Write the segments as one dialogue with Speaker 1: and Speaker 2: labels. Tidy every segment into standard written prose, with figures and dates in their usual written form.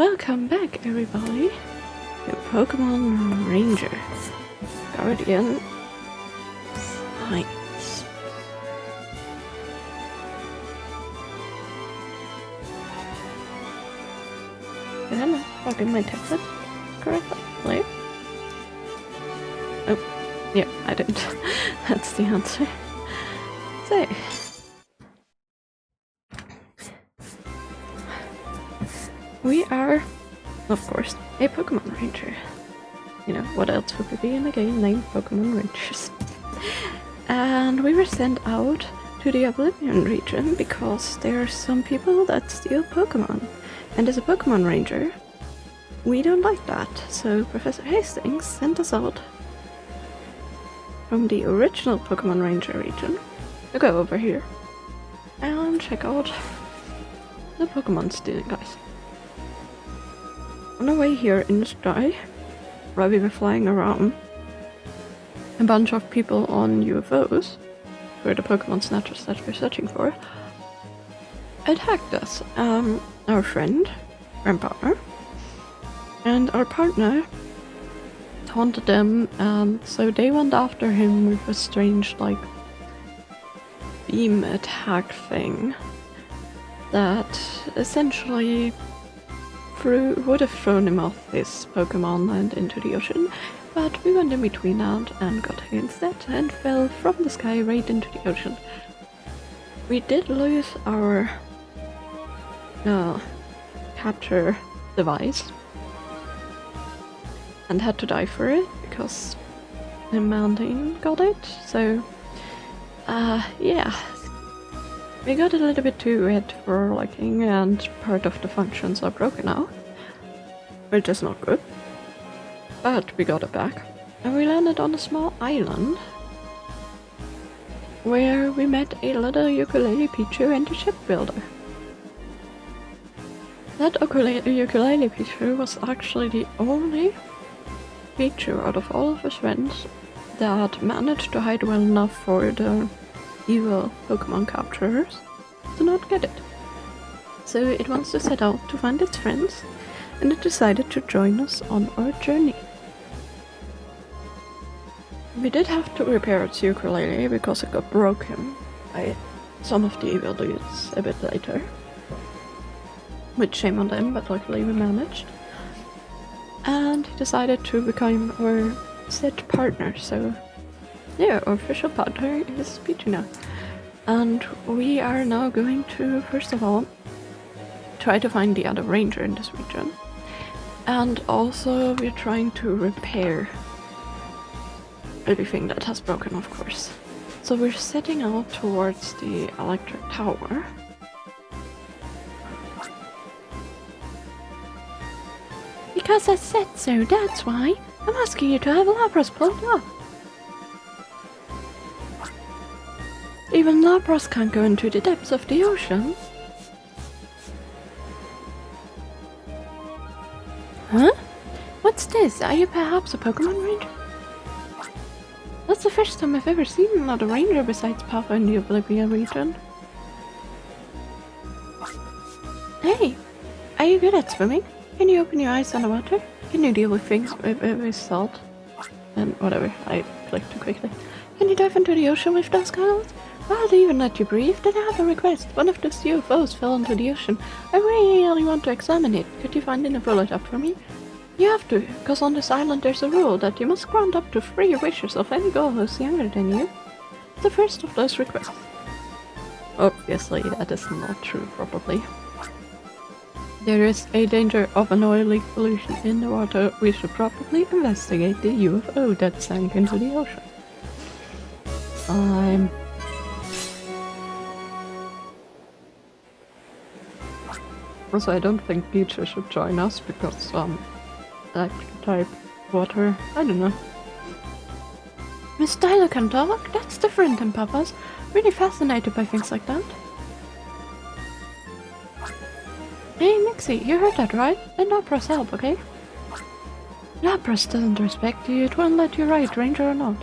Speaker 1: Welcome back, everybody, to Pokemon Ranger Guardian Science. Did I not plug in my tablet correctly? Oh, yeah, I did. That's the answer. So, we are, of course, a Pokemon Ranger. You know, what else would we be in a game named Pokemon Rangers? And we were sent out to the Oblivion region because there are some people that steal Pokemon. And as a Pokemon Ranger, we don't like that. So Professor Hastings sent us out from the original Pokemon Ranger region to go over here and check out the Pokemon stealing guys. On our way here in the sky, while we were flying around, a bunch of people on UFOs, who are the Pokemon snatchers that we're searching for, attacked us. Our friend and partner, and our partner taunted them, and so they went after him with a strange, like, beam attack thing that essentially would have thrown him off his Pokemon and into the ocean, but we went in between that and got him instead and fell from the sky right into the ocean. We did lose our capture device and had to die for it because the mountain got it, so yeah. We got a little bit too red for our liking, and part of the functions are broken now, which is not good. But we got it back, and we landed on a small island where we met a little ukulele Pichu and a shipbuilder. That ukulele Pichu was actually the only Pichu out of all of his friends that managed to hide well enough for the evil Pokemon capturers to not get it. So it wants to set out to find its friends, and it decided to join us on our journey. We did have to repair its ukulele because it got broken by some of the evil dudes a bit later. Which shame on them, but luckily we managed. And he decided to become our set partner, so yeah, our official partner is Pichu now. And we are now going to, first of all, try to find the other ranger in this region. And also we're trying to repair everything that has broken, of course. So we're setting out towards the electric tower. Because I said so, that's why. I'm asking you to have Lapras pulled up. Even Lapras can't go into the depths of the ocean. Huh? What's this? Are you perhaps a Pokemon Ranger? That's the first time I've ever seen another ranger besides Papa in the Oblivion region. Hey! Are you good at swimming? Can you open your eyes underwater? Can you deal with things with salt? And whatever, I clicked too quickly. Can you dive into the ocean with those goggles? I'll even let you breathe. Then I have a request. One of those UFOs fell into the ocean. I really want to examine it. Could you find it and pull it up for me? You have to, because on this island there's a rule that you must grant up to 3 wishes of any girl who's younger than you. The first of those requests. Obviously, that is not true, probably. There is a danger of an oil leak pollution in the water. We should probably investigate the UFO that sank into the ocean. Also, I don't think Pichu should join us because, electric type water, I don't know. Miss Tyler can talk? That's different than Papa's. Really fascinated by things like that. Hey, Nixie, you heard that, right? Let Lapras help, okay? Lapras doesn't respect you. It won't let you ride, Ranger or not.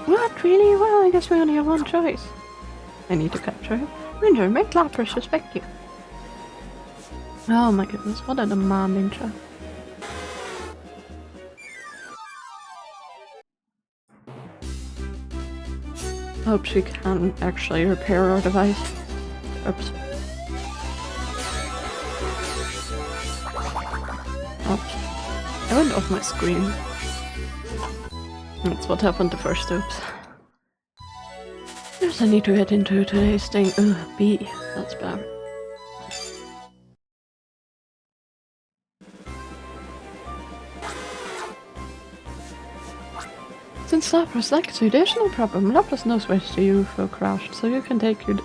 Speaker 1: What, really? Well, I guess we only have one choice. I need to capture him. Ranger, make Lapras respect you. Oh my goodness, what a demanding job. Hope she can actually repair our device. Oops. Oops. I went off my screen. That's what happened the first oops. Yes, I need to get into today's thing. Ugh, B. That's bad. Since Lapras likes you, there's no problem. Lapras knows where the UFO crashed, so you can take you,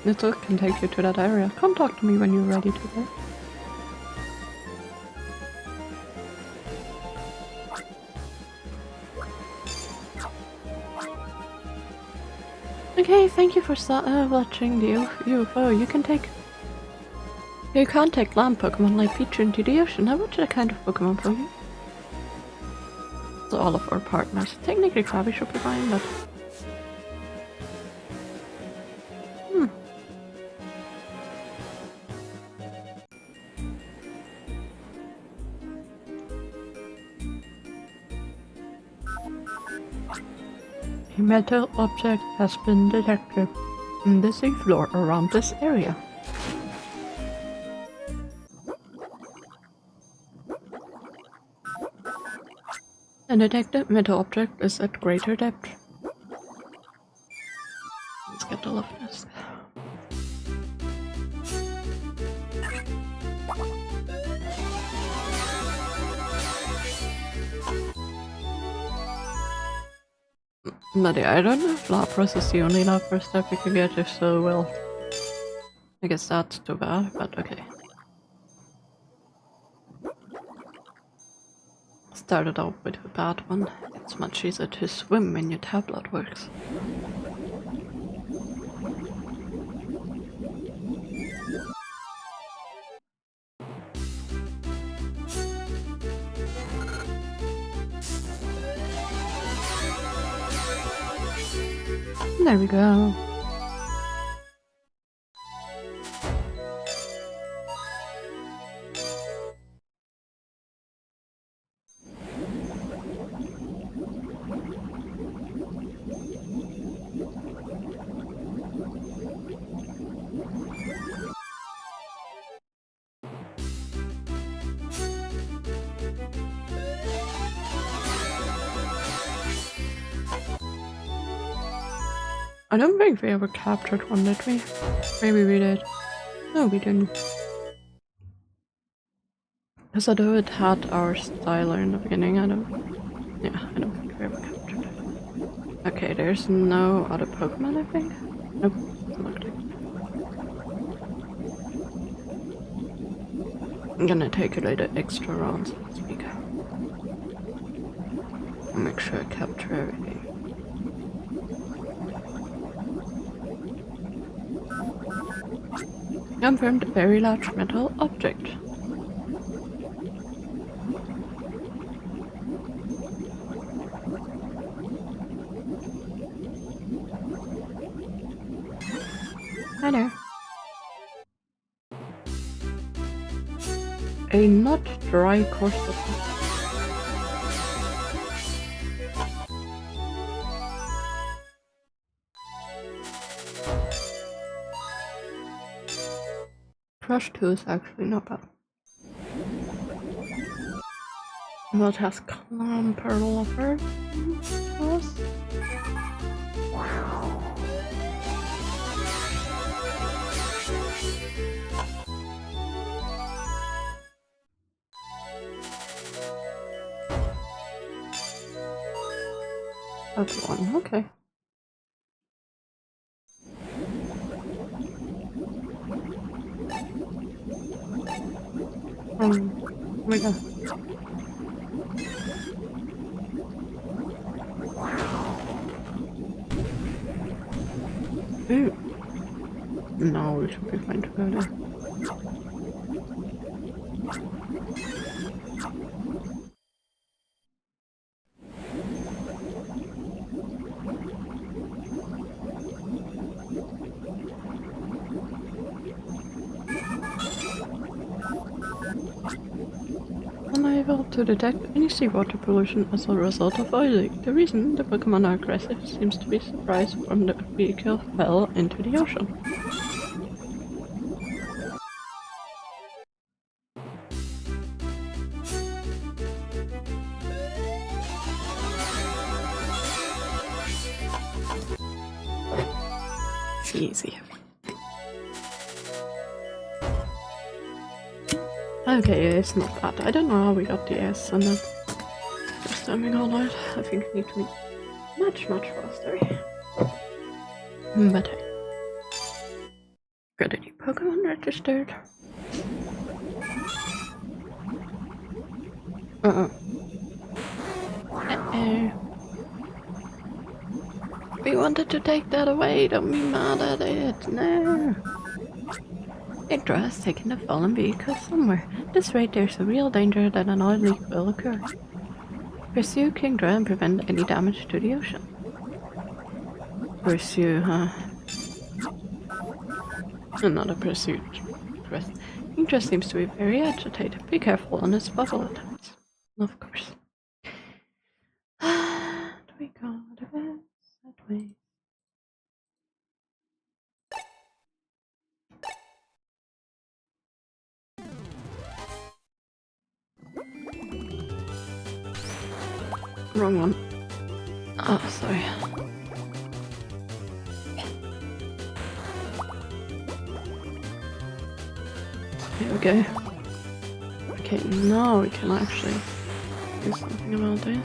Speaker 1: it can take you to that area. Come talk to me when you're ready to go. Okay, thank you for watching the UFO. You can take... You can't take land Pokemon like Pichu into the ocean. I watch that kind of Pokemon for you. So all of our partners. Technically Krabby should be fine, but... A metal object has been detected in the seafloor around this area. The detected metal object is at greater depth. Let's get the Loveness. But yeah, I don't know if Lapras is the only Lapras that we can get, if so, well... I guess that's too bad, but okay. Started out with a bad one. It's much easier to swim when your tablet works. There we go. I don't think we ever captured one, did we? Maybe we did. No, we didn't. Because although it had our styler in the beginning, I don't think we ever captured it. Okay, there's no other Pokemon, I think? Nope, doesn't look like it. I'm gonna take a little extra round, so to speak. Make sure I capture everything. Confirmed very large metal object. Hi there. A not dry course. Crush 2 is actually not bad. What has Clamper offered to us? That's one, okay. Oh my god. Ooh. No, we should be fine to go there. To detect any seawater pollution as a result of oiling. The reason the Pokemon are aggressive seems to be surprise from the vehicle fell into the ocean. Easy. Okay, it's not bad. I don't know how we got the S and then just timing all out. I think we need to be much faster. But hey. Got any Pokemon registered? Uh-oh. We wanted to take that away, don't be mad at it, no. Hydra has taken the fallen vehicle somewhere. At this rate, there's a real danger that an oil leak will occur. Pursue Kingdra and prevent any damage to the ocean. Pursue, huh? Another pursuit. Kingdra seems to be very agitated. Be careful on his bubble attacks. Of course. We go the best that way. Wrong one. Oh, sorry. Here we go. Okay, now we can actually do something about this.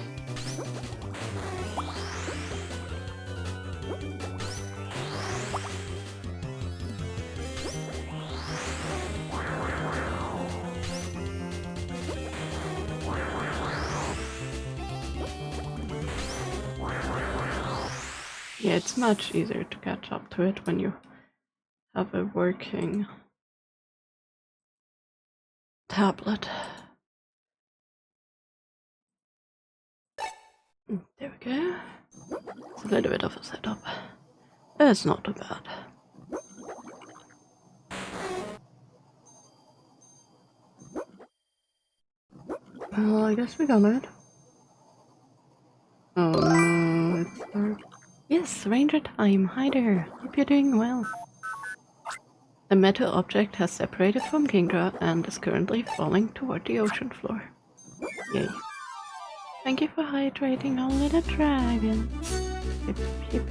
Speaker 1: Yeah, it's much easier to catch up to it when you have a working tablet. There we go. It's a little bit of a setup. It's not too bad. Well, I guess we got it. Oh no, it's dark. Yes, Ranger time. Hi there. Hope you're doing well. The metal object has separated from Kingdra and is currently falling toward the ocean floor. Yay. Thank you for hydrating our little dragon. Hip, hip.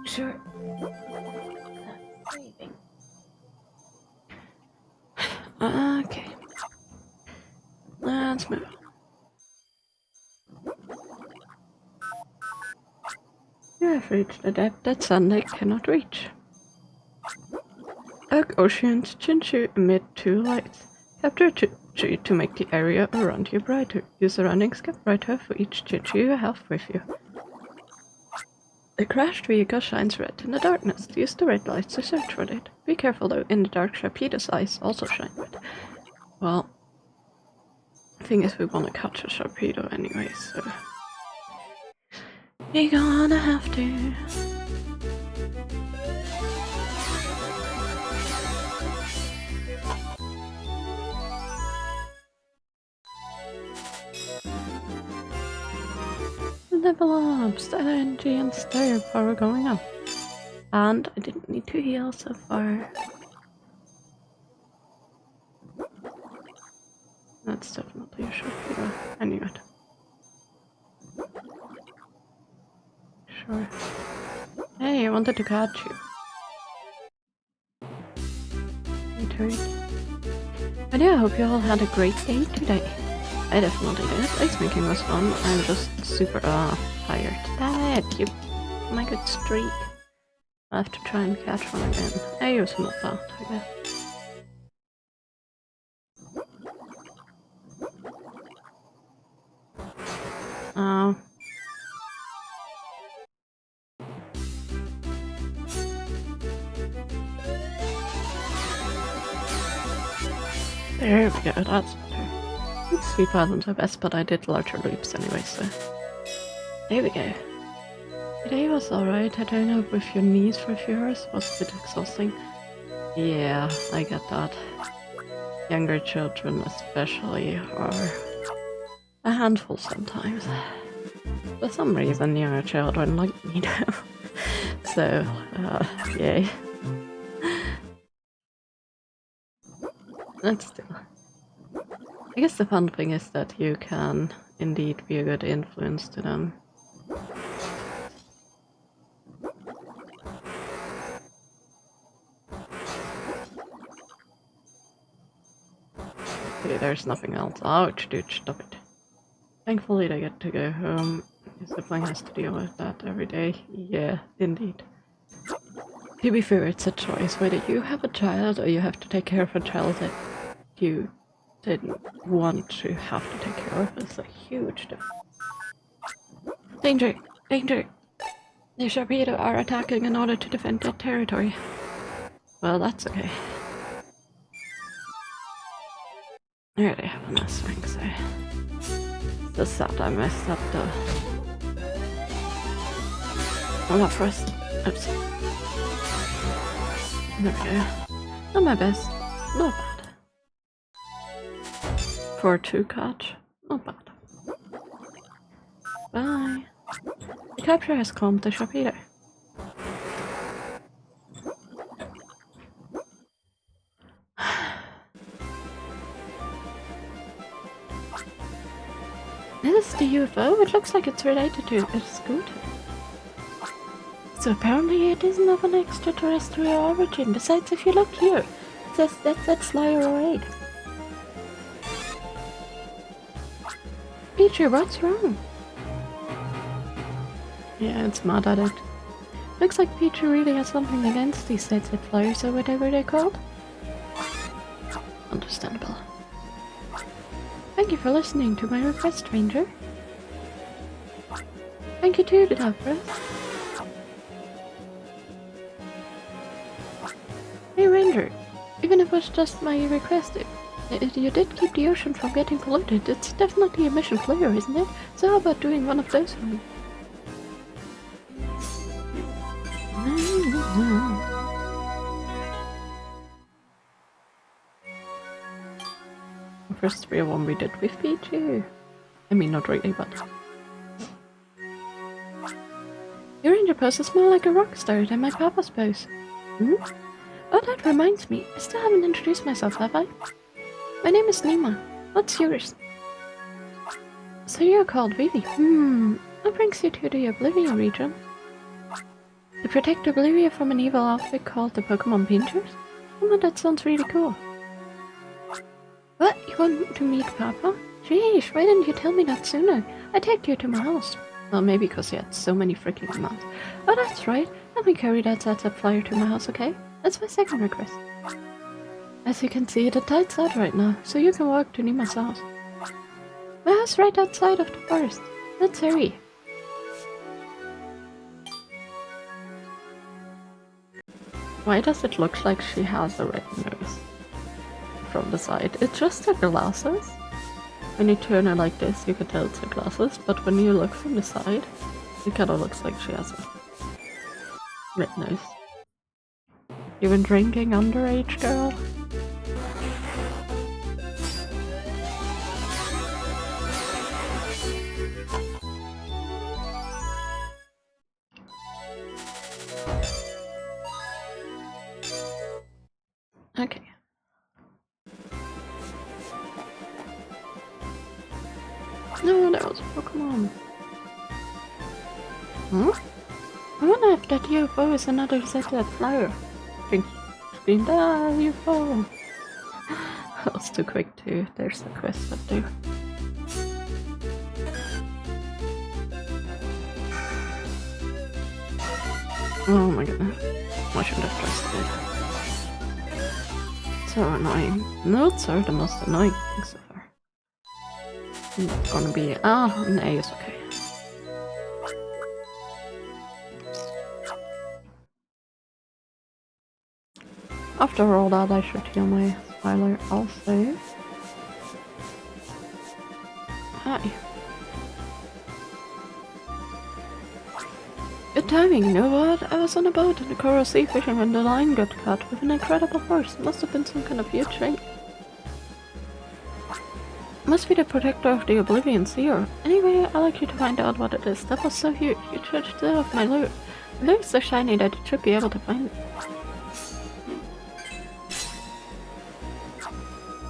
Speaker 1: Sure. Okay. Let's move on. You have reached a depth that sunlight cannot reach. Oak Ocean's Chinchu emit 2 lights. Capture Chinchu to make the area around you brighter. Use surrounding sky brighter for each Chinchu you have with you. The crashed vehicle shines red in the darkness. Use the red lights to search for it. Be careful though, in the dark Sharpedo's eyes also shine red. Well, the thing is we want to catch a Sharpedo anyway, so... You're gonna have to... Level up! Stellar energy and stereo power going up. And I didn't need to heal so far. That's definitely a Sharpedo. I knew it. Sure. Hey, I wanted to catch you. But yeah, I hope you all had a great day today. I definitely did. Ice making was fun. I'm just super tired. Damn it, you my good streak. I have to try and catch one again. I was not that, I guess. There we go, that's better. Speed wasn't the best, but I did larger loops anyway, so... There we go. Today was alright. I don't know if your knees for a few hours was a bit exhausting. Yeah, I get that. Younger children especially are a handful sometimes. For some reason, younger children like me though. So, yay. But still. I guess the fun thing is that you can indeed be a good influence to them. Okay, there's nothing else. Ouch, dude, stop it. Thankfully they get to go home. Your sibling has to deal with that every day. Yeah, indeed. To be fair, it's a choice whether you have a child or you have to take care of a child that you didn't want to have to take care of. It's a huge difference. Danger! Danger! The Sharpedo are attacking in order to defend their territory. Well, that's okay. I already have a nice ring, so... Just sad I messed up the... Not first. Oops. There we go. Not my best. Not bad. For a 2-catch. Not bad. Bye. The capture has calmed the Sharpedo. This is the UFO? It looks like it's related to a scooter. So apparently it isn't of an extraterrestrial origin. Besides, if you look here, it says that's Slayer 08. Peachy, what's wrong? Yeah, it's mad at it. Looks like Peachy really has something against these sets of flyers or whatever they're called. Understandable. Thank you for listening to my request, Ranger. Thank you too, Delavra. Hey Ranger, even if it was just my request, you did keep the ocean from getting polluted. It's definitely a mission flare, isn't it? So how about doing one of those for me? The first real one we did with Pichu. I mean, not really, but... Your ranger poses more like a rock star than my papa's pose. Hmm? Oh, that reminds me. I still haven't introduced myself, have I? My name is Nima. What's yours? So you're called Vivi. What brings you to the Oblivion region? To protect Oblivion from an evil outfit called the Pokemon Pinchers? Oh, that sounds really cool. What? You want to meet Papa? Sheesh, why didn't you tell me that sooner? I'd take you to my house. Well, maybe because you had so many freaking demands. Oh, that's right. Let me carry that Zatzap flyer to my house, okay? That's my second request. As you can see, the tide's out right now, so you can walk to Nima's house. My house right outside of the forest. Let's hurry. Why does it look like she has a red nose? From the side. It's just her glasses. When you turn her like this, you can tell it's her glasses, but when you look from the side, it kind of looks like she has a red nose. You been drinking, underage girl? Okay. No, that was a Pokemon. Huh? I wonder if that UFO is another Zetlet flyer. Think screamed, ah, UFO! That was too quick too. There's the quest up there. Oh my goodness. I shouldn't have trusted it. So annoying. Notes are the most annoying thing so far. It's gonna be... an A is okay. After all that, I should heal my Tyler also. Hi. Good timing, you know what? I was on a boat in the Coral Sea fishing when the line got cut with an incredible force. Must have been some kind of huge thing. Must be the protector of the Oblivion Sea, or anyway, I'd like you to find out what it is. That was so huge. You should have my loot. The loot is so shiny that you should be able to find it.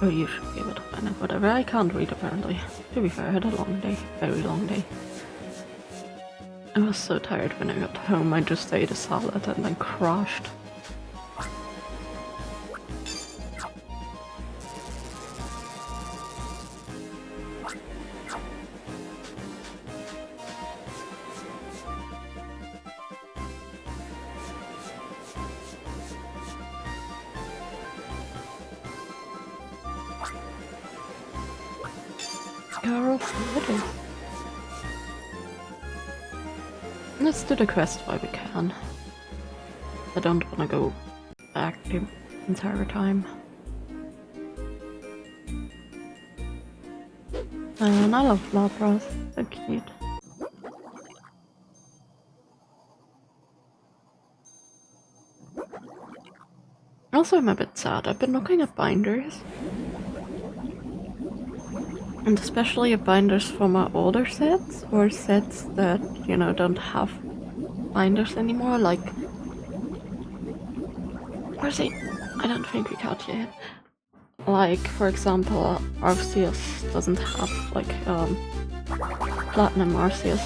Speaker 1: Oh, you should be able to find it. Whatever. I can't read apparently. To be fair, I had a long day. Very long day. I was so tired when I got home. I just ate a salad and then crashed. Let's do the quest while we can. I don't want to go back the entire time. And I love Lapras, so cute. Also, I'm a bit sad. I've been looking at binders. And especially at binders for my older sets, or sets that, you know, don't have binders anymore, like... Where's he? I don't think we got yet. Like, for example, Arceus doesn't have, like, Platinum Arceus.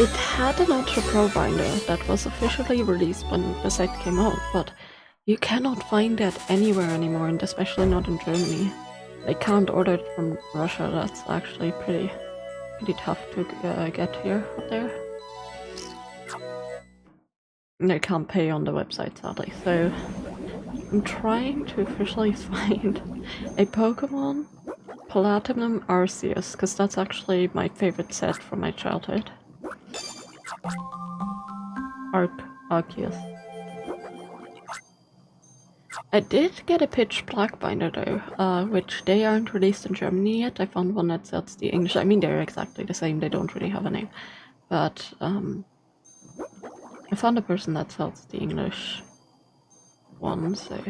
Speaker 1: It had an Ultra Pro binder that was officially released when the set came out, but you cannot find that anywhere anymore, and especially not in Germany. They can't order it from Russia. That's actually pretty tough to get here up there. And they can't pay on the website, sadly. So I'm trying to officially find a Pokemon Platinum Arceus, because that's actually my favorite set from my childhood. Arceus. I did get a Pitch Black binder though, which they aren't released in Germany yet. I found one that sells the English. I mean, they're exactly the same. They don't really have a name, but I found a person that sells the English one. So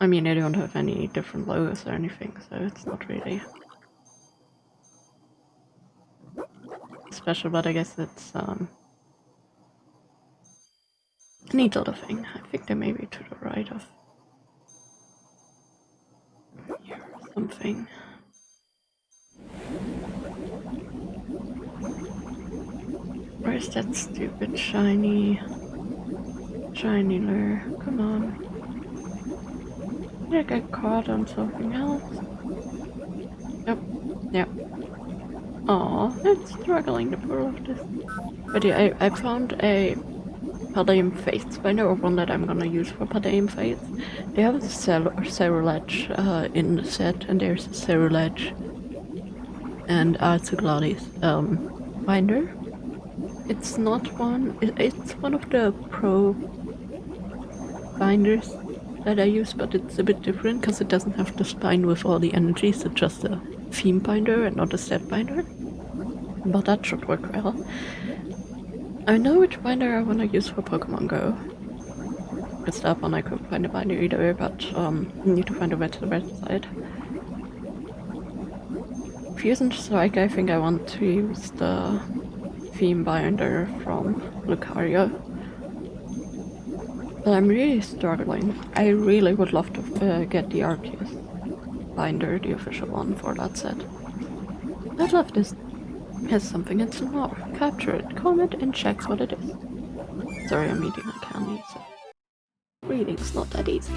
Speaker 1: I mean, they don't have any different logos or anything, so it's not really special, but I guess it's a neat little thing. I think they may be to the right of here or something. Where's that stupid shiny lure? Come on. Did I get caught on something else? Yep. Aw, it's struggling to pull off this. But yeah, I found a Palladium Fates binder, or one that I'm gonna use for Palladium Fates. They have a Cerulege in the set, and there's a Cerulege and Artiglades binder. It's not one, it's one of the pro binders that I use, but it's a bit different because it doesn't have the spine with all the energies. It's just a theme binder and not a set binder. But that should work well. I know which binder I want to use for Pokemon Go. It's that one. I couldn't find a binder either, but I need to find a website. Fusion Strike, I think I want to use the theme binder from Lucario. But I'm really struggling. I really would love to get the Arceus binder, the official one for that set. I'd love this. Has something in some more. Capture it, comment, and check what it is. Sorry, I'm eating a candy, so reading's not that easy.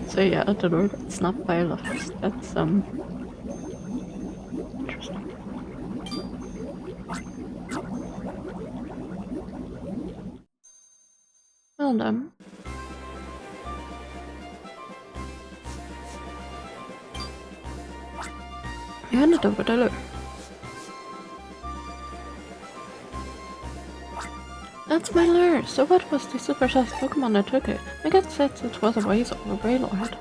Speaker 1: So yeah, the door got snapped by a Loftus. That's interesting. Well done. You ended up with a lure. That's my lure. So what was the super fast Pokemon that took it? I guess said it was a Weasel or Greylord.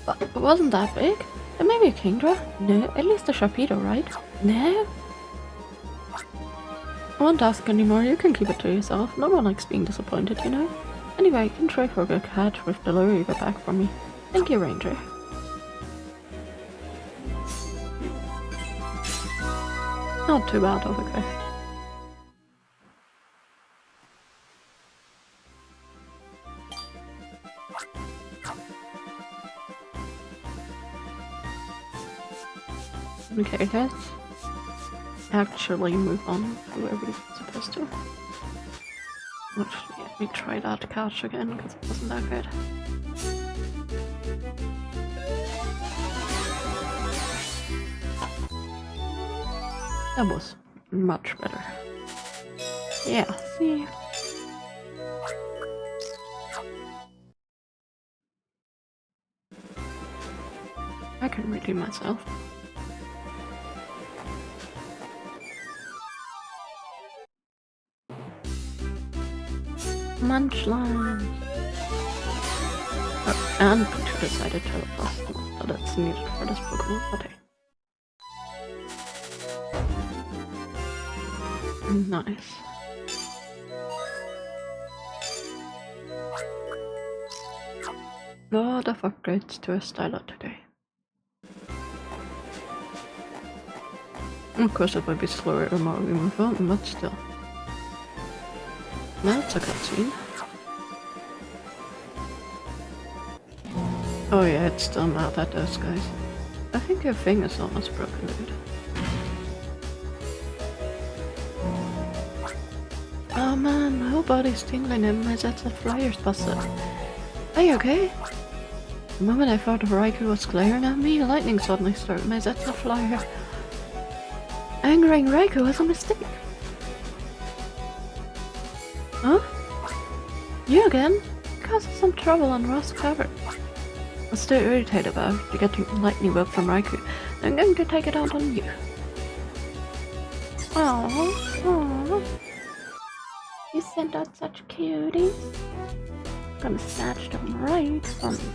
Speaker 1: But it wasn't that big. It may be a Kingdra? No, at least a Sharpedo, right? No? I won't ask anymore, you can keep it to yourself. No one likes being disappointed, you know? Anyway, you can try for a good catch with the lure you got back from me. Thank you, Ranger. Not too bad of a quest. Okay, let's actually move on to where we're supposed to. Actually, let me try that catch again, because it wasn't that good. That was much better. Yeah, see? I can redeem myself. Munchlines! Oh, and Pikachu decided to lost them, but it's needed for this Pokemon. Okay. Nice. Lot of upgrades to a Styler today. Of course it might be slower the more we move on, but still. That's a cutscene. Oh yeah, it's still mad at those guys. I think your thing is almost broken, dude. Oh man, my whole body's tingling and my sets of flyers busted. Are you okay? The moment I thought Raikou was glaring at me, lightning suddenly struck my sets of flyer. Angering Raikou was a mistake. Huh? You again? Caused some trouble on Rust Cavern. I'm still irritated about you getting lightning bug from Raikou. I'm going to take it out on you. Aww. You sent out such cuties. I'm gonna snatch them right from you.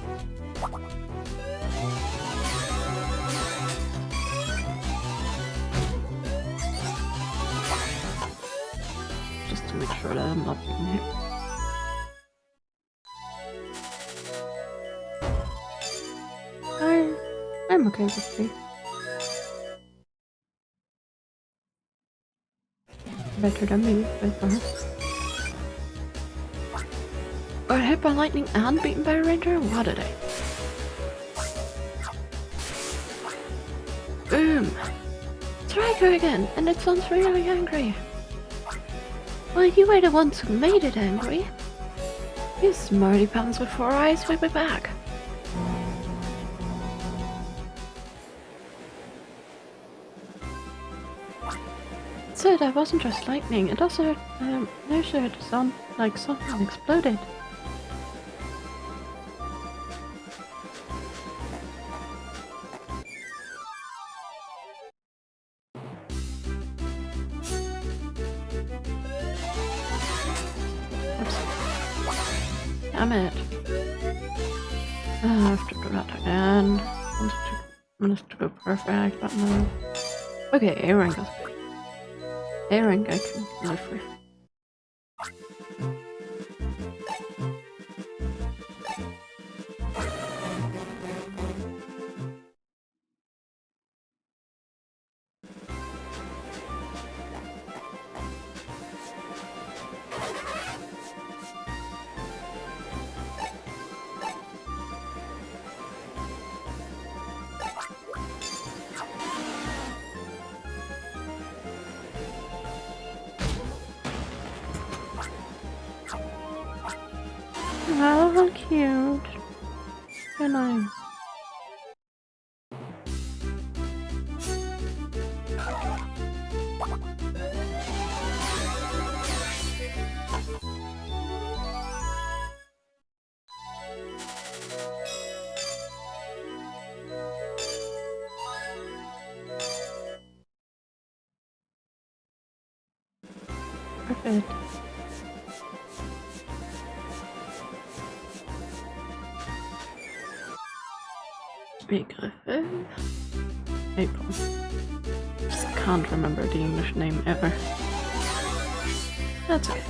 Speaker 1: Just to make sure that I'm not being hit. I'm okay with this. Better than me, by far. Got hit by lightning and beaten by a ranger? What a day. Boom! It's Raikou again, and it sounds really angry. Well, you were the ones who made it angry. You smarty pants with 4 eyes, wipe it back. So that wasn't just lightning, it also had to sound like something exploded. Oops. Damn it. I have to do that again. I wanted to go perfect, but no. Okay, A-rank is good. A-rank I can live with. Oh, how cute. Very nice. Good. Begriff. April. Just can't remember the English name ever. That's okay.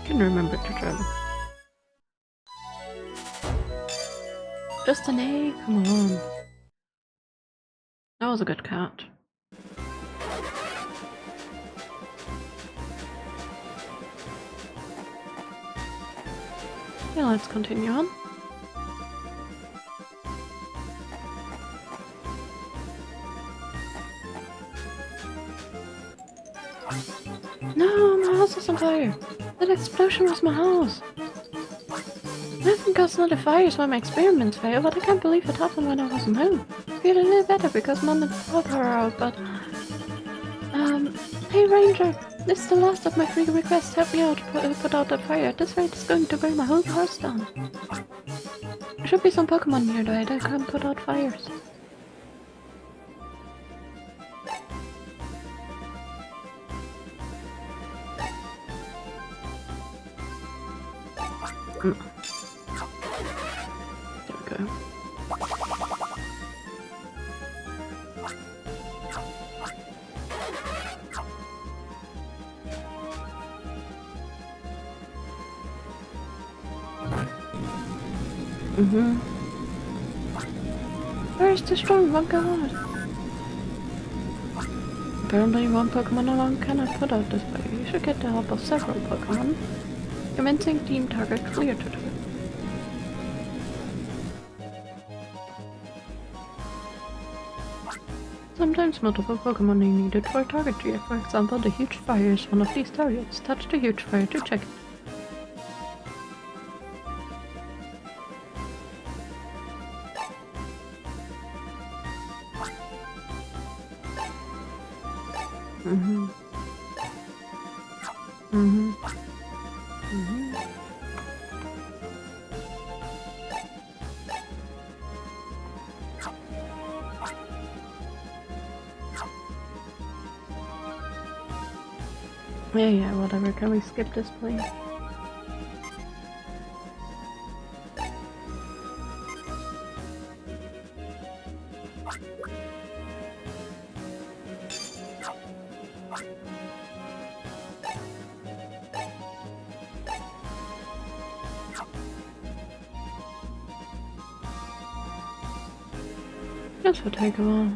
Speaker 1: Can remember the German. Just an A, come on. That was a good cat. Yeah, let's continue on. No, my house is on fire. That explosion was my house. I haven't caused another fires when my experiments failed, but I can't believe it happened when I wasn't home. I feel a little better because Mom and Pop are out, but... Hey Ranger, this is the last of my 3 requests. Help me out, put out that fire. At this rate, it's going to burn my whole house down. There should be some Pokemon nearby that can put out fires. There we go. Where's the strong one? God. Apparently one Pokemon alone cannot put out this fire. You should get the help of several Pokemon. Commencing team target clear tutorial. Sometimes multiple Pokemon are needed for a target to react. For example, the huge fire is one of these targets. Touch the huge fire to check it. Yeah, whatever. Can we skip this, please? This will take a while.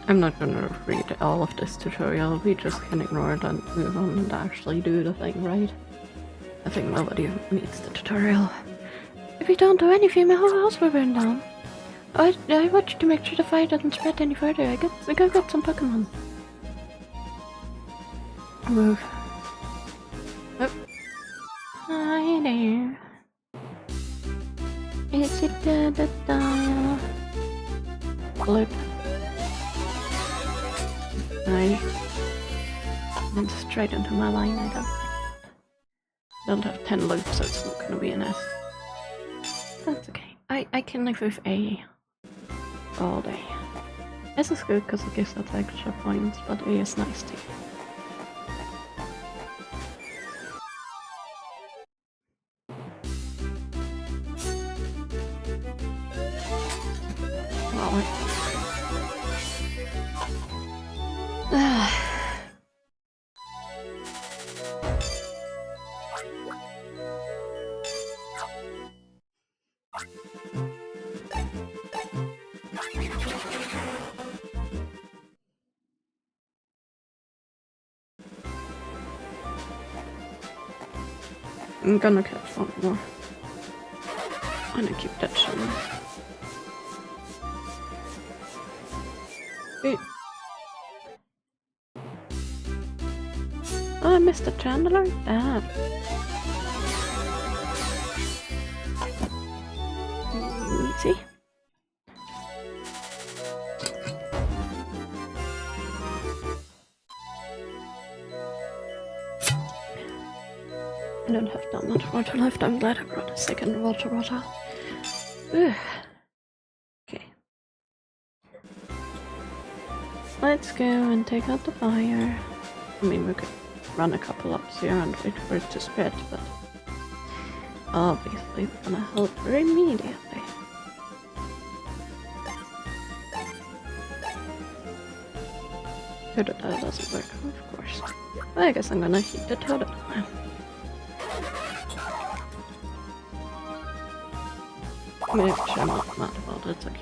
Speaker 1: I'm not gonna read all of this tutorial, we just can ignore it and move on and actually do the thing, right? I think nobody needs the tutorial. If you don't do anything, my whole house will burn down. I want you to make sure the fire doesn't spread any further. I got some Pokemon. Move. Oh. Hi there. Is it da-da-da? Flip. Nice. And straight into my line, I don't have 10 loops, so it's not gonna be an S. That's okay. I can live with A all day. S is good because it gives us extra points, but A is nice too. I'm gonna catch one more. I'm gonna keep that shit. missed a chandelier? Damn. Easy. I don't have that much water left. I'm glad I brought a second water bottle. Ugh. Okay. Let's go and take out the fire. I mean, we could run a couple ups here and wait for it to spread, but obviously we're gonna help her immediately. Good, that doesn't work, of course. Well, I guess I'm gonna heat the totem now. Maybe I'm not mad about it, it's okay.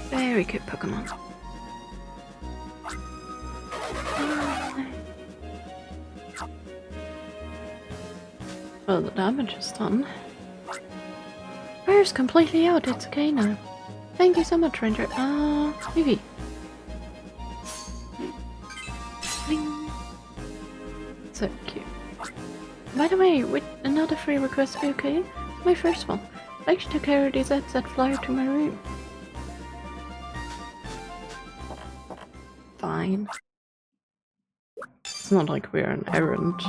Speaker 1: Very good Pokemon. Well, the damage is done. Fire's completely out, it's okay now. Thank you so much, Ranger. Vivi. So cute. By the way, would another free request be okay? My first one. I like to carry these eggs that fly to my room. Fine. It's not like we're an errant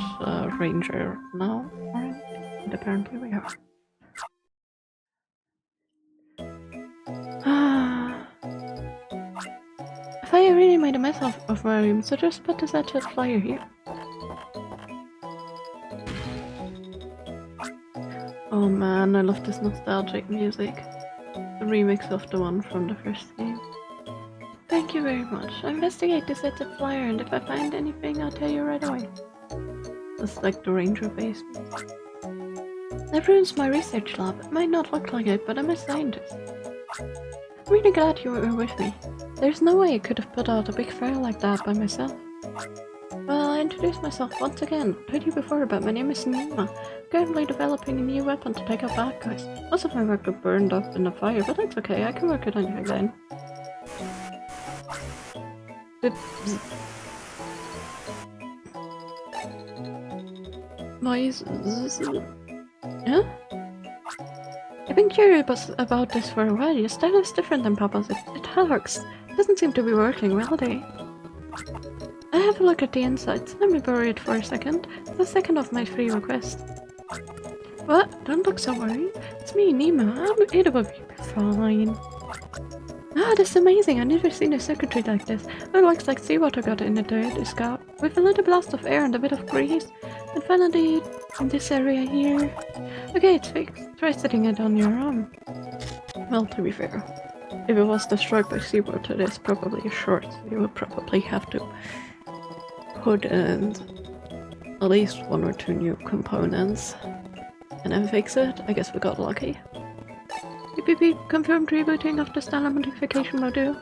Speaker 1: ranger now, right? But apparently we are. If I really made a mess of my room, so just put this edge flyer here. Oh man, I love this nostalgic music. The remix of the one from the first game. Thank you very much. I'll investigate this at the flyer, and if I find anything, I'll tell you right away. That's like the ranger base. That ruins my research lab. It might not look like it, but I'm a scientist. I'm really glad you were with me. There's no way I could have put out a big fire like that by myself. Well, I'll introduce myself once again. I told you before, but my name is Nima. Currently developing a new weapon to take out bad guys. Most of my work got burned up in the fire, but that's okay. I can work it on you again. Why is this? Huh? I've been curious about this for a while. Your style is different than Papa's. It works. It doesn't seem to be working well, though. I have a look at the insides. Let me borrow it for a second. It's the second of my free requests. What? Don't look so worried. It's me, Nima. It will be fine. Ah, this is amazing. I've never seen a circuitry like this. It looks like seawater got in the scout. With a little blast of air and a bit of grease. And finally, in this area here. Okay, it's fixed. Try setting it on your arm. Well, to be fair, if it was destroyed by seawater, there's probably a short. So you would probably have to put in at least 1 or 2 new components. And then fix it. I guess we got lucky. Beep, confirmed rebooting of the Stellar Modification module.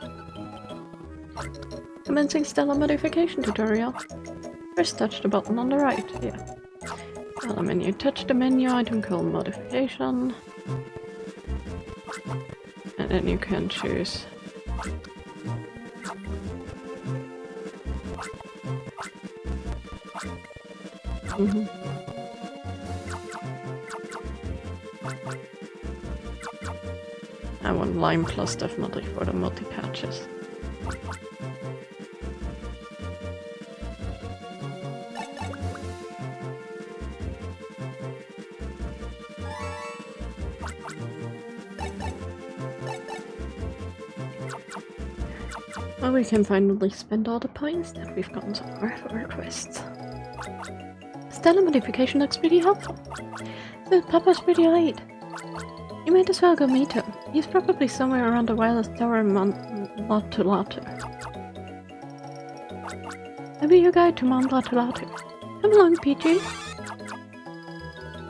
Speaker 1: Commencing Stellar Modification tutorial. First touch the button on the right, yeah. Stellar menu, touch the menu item called Modification. And then you can choose I want Lime Plus definitely for the multi-patches. Well, we can finally spend all the points that we've gotten so far for our quests. Stellar modification looks pretty helpful. So Papa's pretty late. You might as well go meet him. He's probably somewhere around the wireless tower in Latu. I'll be your guide to Mount Latu. Come along, PG.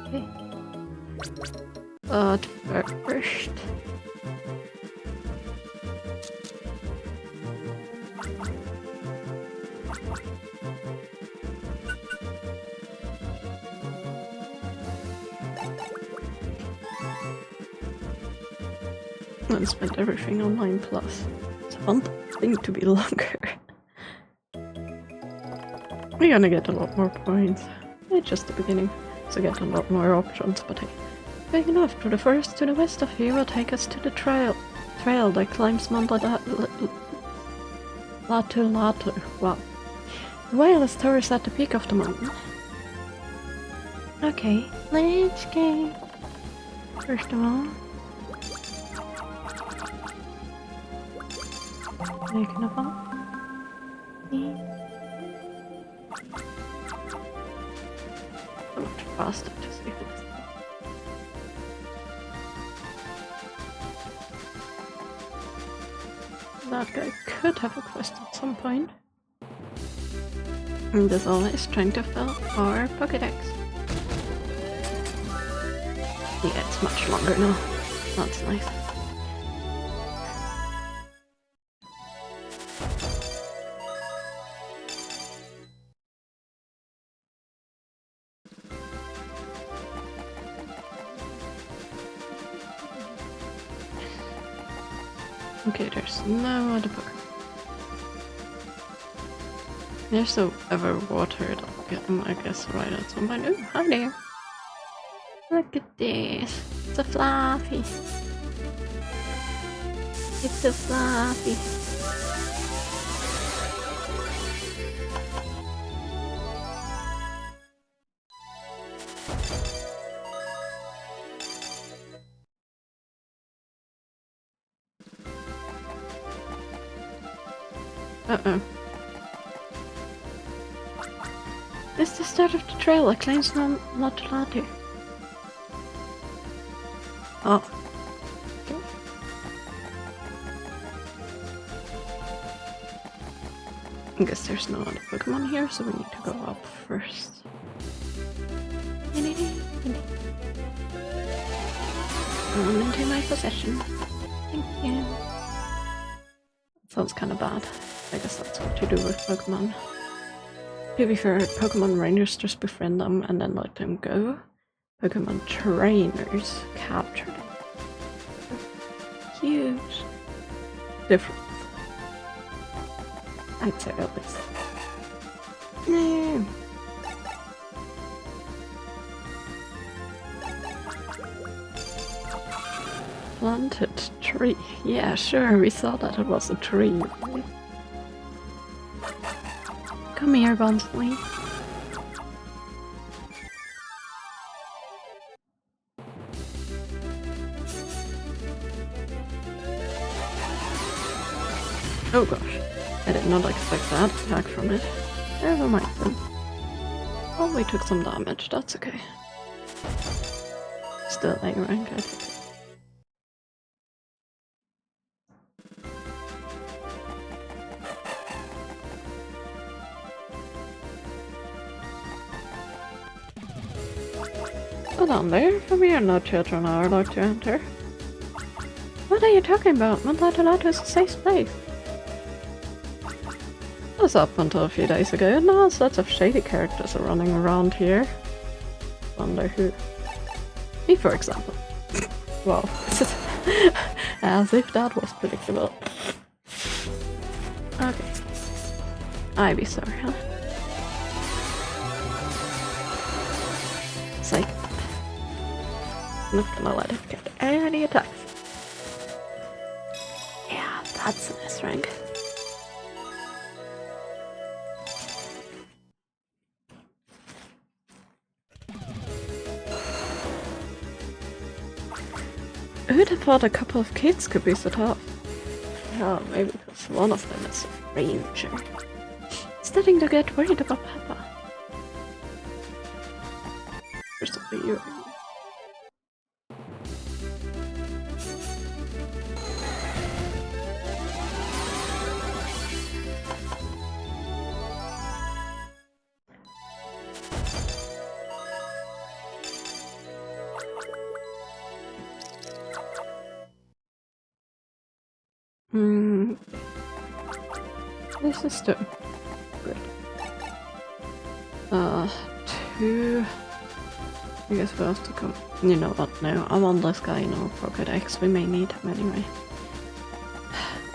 Speaker 1: Okay. But first... and spend everything on 9 plus. It's one thing to be longer. We're gonna get a lot more points. It's just the beginning, so get a lot more options, but hey. Big enough to the forest to the west of here will take us to the trail that climbs Mount Latu. Wow. The wireless tower is at the peak of the mountain. Okay, let's go. First of all, making a fall. So much faster to see this. That guy could have a quest at some point. And as always, trying to fill our Pokédex. Yeah, it's much longer now. That's nice. Okay, there's no other Pokemon. There's so ever water that I'll get them, I guess, right at some point. Oh, hi there! Look at this! It's a fluffy! It's a fluffy! Uh-oh. It's the start of the trail that claims Latu. Oh. Okay. I guess there's no other Pokemon here, so we need to go up first. Come into my possession. Thank you. Sounds kind of bad. I guess that's what you do with Pokemon. To be fair, Pokemon Rangers just befriend them and then let them go. Pokemon Trainers capture them. Huge difference. I'd say at least. No. Planted tree. Yeah, sure, we saw that it was a tree. Come here, Bonsley. Oh gosh, I did not expect that attack from it. Never mind then. Well, we took some damage, that's okay. Still A rank, I think. Go down there, from here no children are allowed to enter. What are you talking about? Mount Latu is a safe place. It was up until a few days ago, and now lots of shady characters are running around here. Wonder who. Me, for example. Wow. As if that was predictable. Okay. Ivysaur, huh? Psych. I'm not gonna let it get any attacks. Yeah, that's an S rank. Who'd have thought a couple of kids could be so tough? Oh, maybe because one of them is a ranger. Starting to get worried about Papa. First of all, you're... This is two. Good. 2... I guess we'll have to go... You know what, no, I want this guy in our Pokédex, we may need him anyway.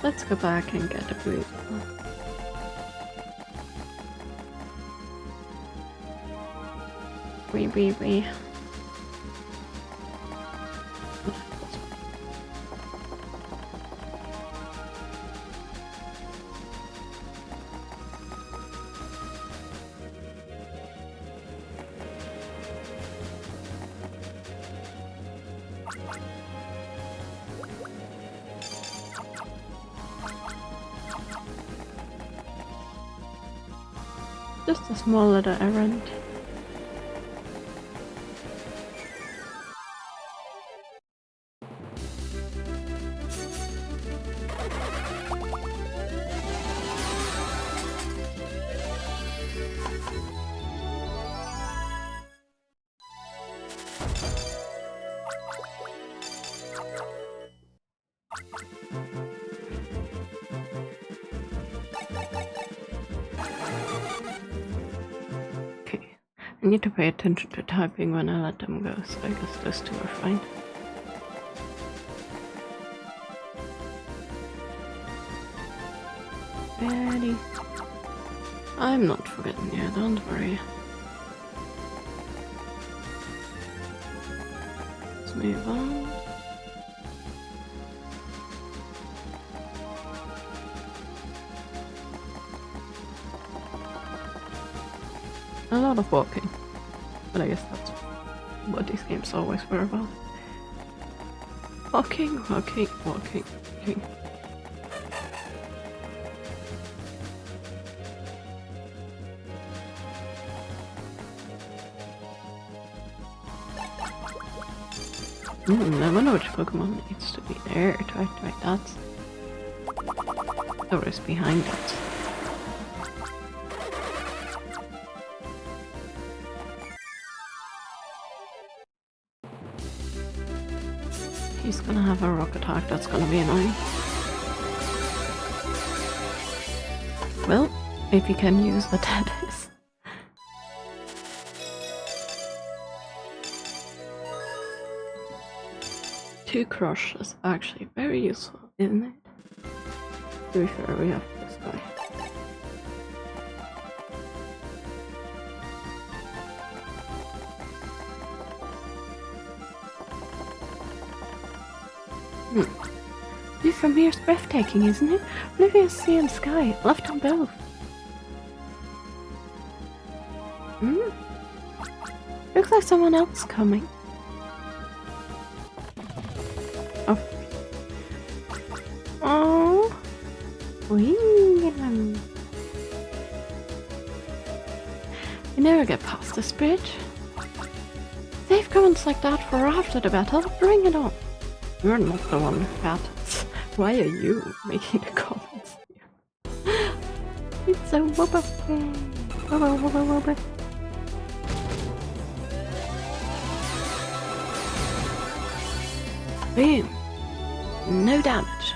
Speaker 1: Let's go back and get a blue. Wee. Just a small little errand. I need to pay attention to typing when I let them go, so I guess those two are fine. Ready? I'm not forgetting you, don't worry. Let's move on. A lot of walking, but I guess that's what these games always were about. Walking. I wonder which Pokemon needs to be there to activate that. Or is behind it. He's gonna have a rock attack, that's gonna be annoying. Well, if you can use what that is. Two crush is actually very useful, isn't it? To be fair, we have this guy. View from here is breathtaking, isn't it? Oblivious sea and sky, left on both. Looks like someone else coming. Oh. You never get past this bridge. Save comments like that for after the battle. Bring it on. You're not the one who battles. Why are you making the comments? It's so wubba. Boom. No damage.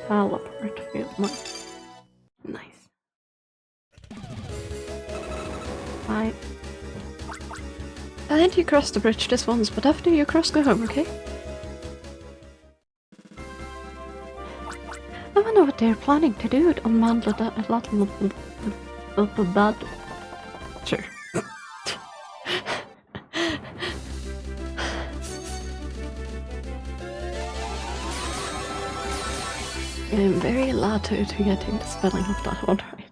Speaker 1: Teleport field mine. Nice. I let you cross the bridge this once, but after you cross, go home, okay? I wonder what they're planning to do to unbundle that. Sure. I'm very lato to getting the spelling of that one right.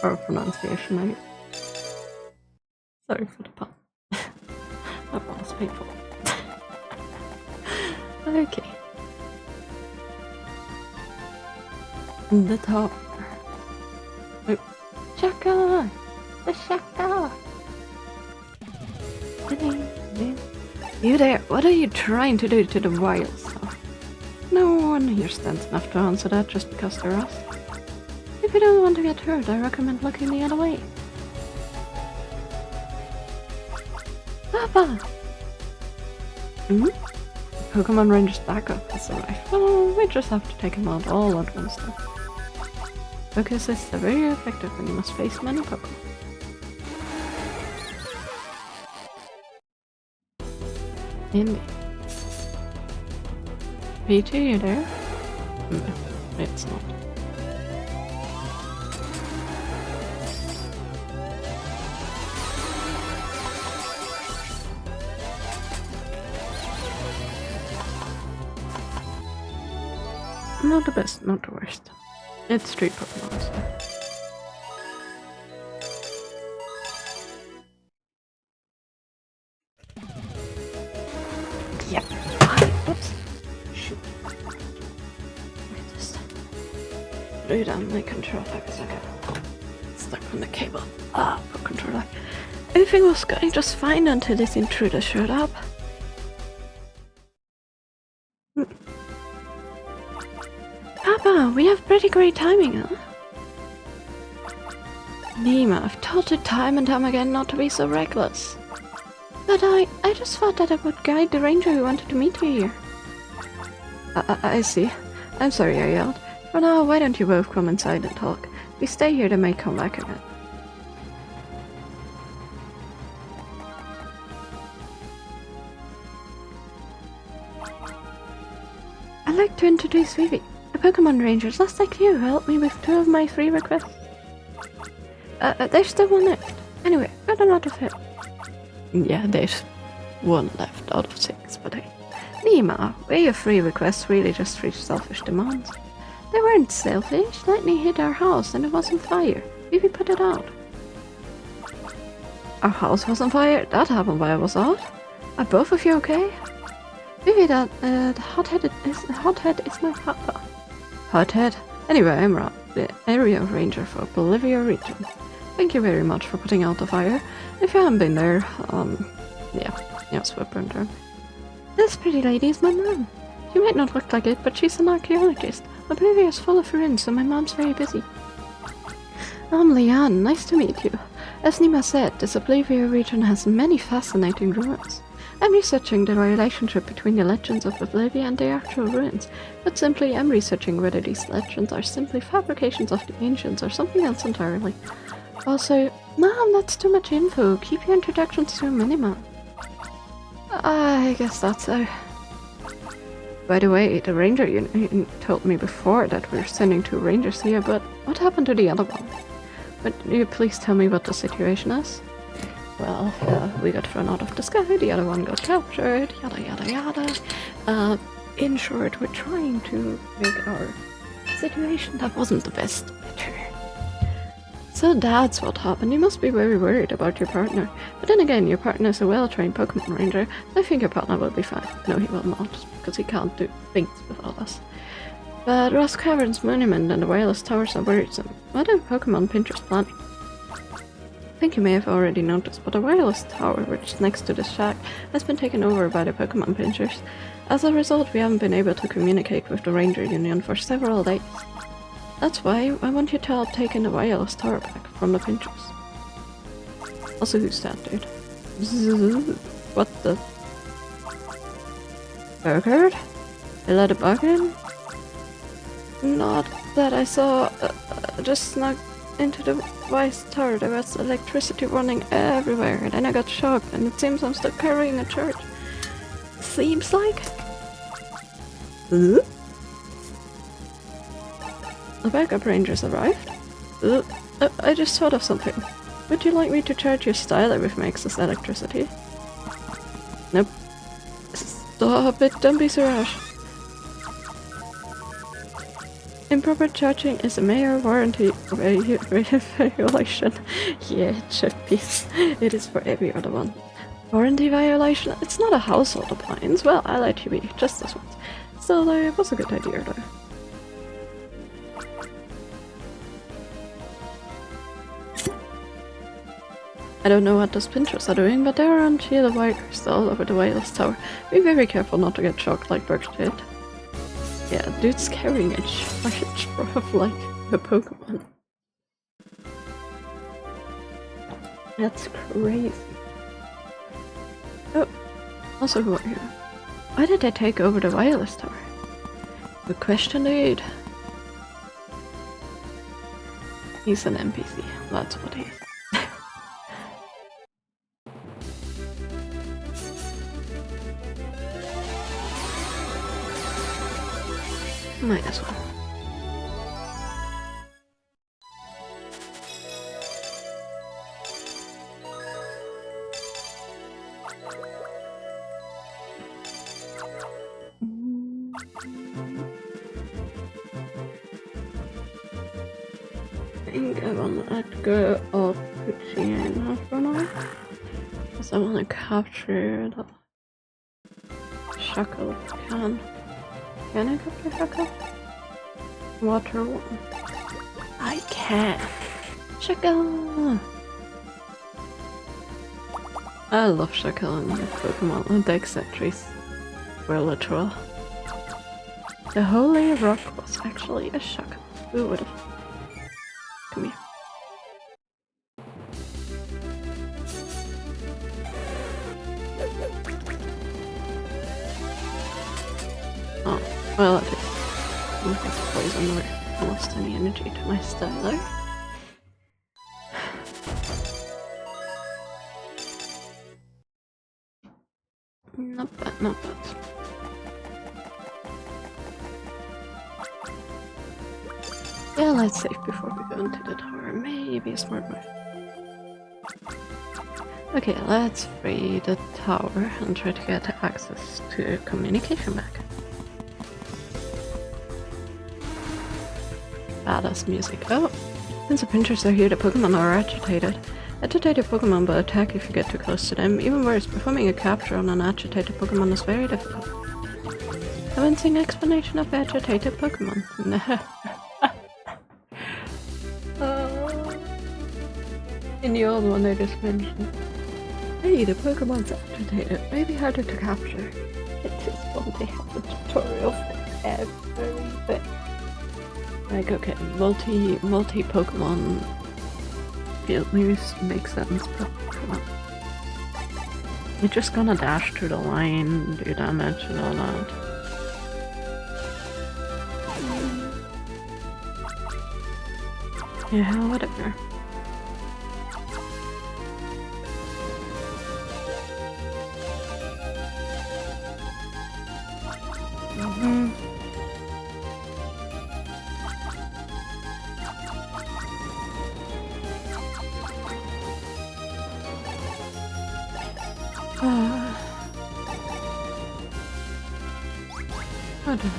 Speaker 1: Or pronunciation, I guess. Sorry for the pun. That one was painful. Okay. The top. Oh. Shaka! The Shaka! You there, what are you trying to do to the wild stuff? No one here stands enough to answer that just because they're us. If you don't want to get hurt, I recommend looking the other way. Papa! Pokemon Ranger's backup has arrived. Well, we just have to take him out all at once though. Focus is very effective when you must face many Pokemon. Indeed. PT, you there? No, it's not. Not the best, not the worst. It's street Pokemon, so. Yep. Oops. Shoot. Just put it on my controller because I got stuck on the cable. For controller. Everything was going just fine until this intruder showed up. Papa, we have pretty great timing, huh? Nima, I've told you time and time again not to be so reckless. But I just thought that I would guide the ranger who wanted to meet you here. I see. I'm sorry I yelled. For now, why don't you both come inside and talk? If we stay here, they may come back again. I'd like to introduce Vivi, a Pokemon ranger just like you who helped me with 2 of my 3 requests. There's still 1 left. Anyway, got a lot of it. Yeah, there's 1 left out of 6, but hey. Nima, were your 3 requests really just 3 selfish demands? They weren't selfish. Lightning hit our house and it was on fire. Vivi put it out. Our house was on fire? That happened while I was out? Are both of you okay? Vivi, the hothead is my papa. Hothead? Anyway, I'm Rob, the area ranger for Bolivia region. Thank you very much for putting out the fire. If you haven't been there, yeah, Swipper term. This pretty lady is my mom. She might not look like it, but she's an archaeologist. Bolivia is full of ruins, so my mom's very busy. I'm Leanne, nice to meet you. As Nima said, this Bolivia region has many fascinating ruins. I'm researching the relationship between the legends of Bolivia and the actual ruins, but simply I'm researching whether these legends are simply fabrications of the ancients or something else entirely. Also, Mom, that's too much info. Keep your introductions to a minimum. I guess that's so. By the way, the ranger you told me before that we're sending 2 rangers here, but what happened to the other one? Would you please tell me what the situation is? Well, we got thrown out of the sky, the other one got captured, yada yada yada. In short, we're trying to make our situation that wasn't the best better. So that's what happened. You must be very worried about your partner. But then again, your partner is a well-trained Pokemon Ranger, so I think your partner will be fine. No, he will not, because he can't do things without us. But Ross Cavern's monument and the wireless towers are worrisome. What are Pokemon Pinchers planning? I think you may have already noticed, but the wireless tower, which is next to the shack, has been taken over by the Pokemon Pinchers. As a result, we haven't been able to communicate with the Ranger Union for several days. That's why I want you to help taking the wireless tower back from the Pinchers. Also, who's that dude? What the? Burgard? They let a bug in? Not that I saw. Just snuck into the wireless tower. There was electricity running everywhere, and then I got shocked, and it seems I'm still carrying a charge. Seems like. The backup rangers arrived? I just thought of something. Would you like me to charge your styler with my excess electricity? Nope. Stop it, don't be so rash. Improper charging is a major warranty violation. Yeah, it should be. It is for every other one. Warranty violation? It's not a household appliance. Well, I let you be, just this once. Still, it was a good idea though. I don't know what those Pinchers are doing, but they're on sheer wires all over the wireless tower. Be very careful not to get shocked like Burke did. Yeah, dude's carrying a charge of like a Pokemon. That's crazy. Oh, also who are you? Why did they take over the wireless tower? Good question indeed. He's an NPC, that's what he is. Might as well. I think I wanna let go of Puccino for now. Because I wanna capture the Shackle if I can. Can I capture Shackle? Water one. I can! Shackle! I love Shackle in Pokemon, and the accessories were literal. The Holy Rock was actually a Shackle. Who would've? Come here. Oh, well, at least I'm not poison or lost any energy to my styler. Not bad, not bad. Yeah, let's save before we go into the tower. Maybe a smart move. Okay, let's free the tower and try to get access to communication back. Badass music. Oh, since the pinchers are here, the Pokemon are agitated. Agitated Pokemon will attack if you get too close to them. Even worse, performing a capture on an agitated Pokemon is very difficult. Convincing explanation of agitated Pokemon. In the old one I just mentioned. Hey, the Pokemon's agitated. Maybe harder to capture. It is one they have a tutorial for everything. Like, okay, multi Pokemon field moves make sense, but come on. You're just gonna dash through the line, do damage and all that. Yeah, whatever. I don't know.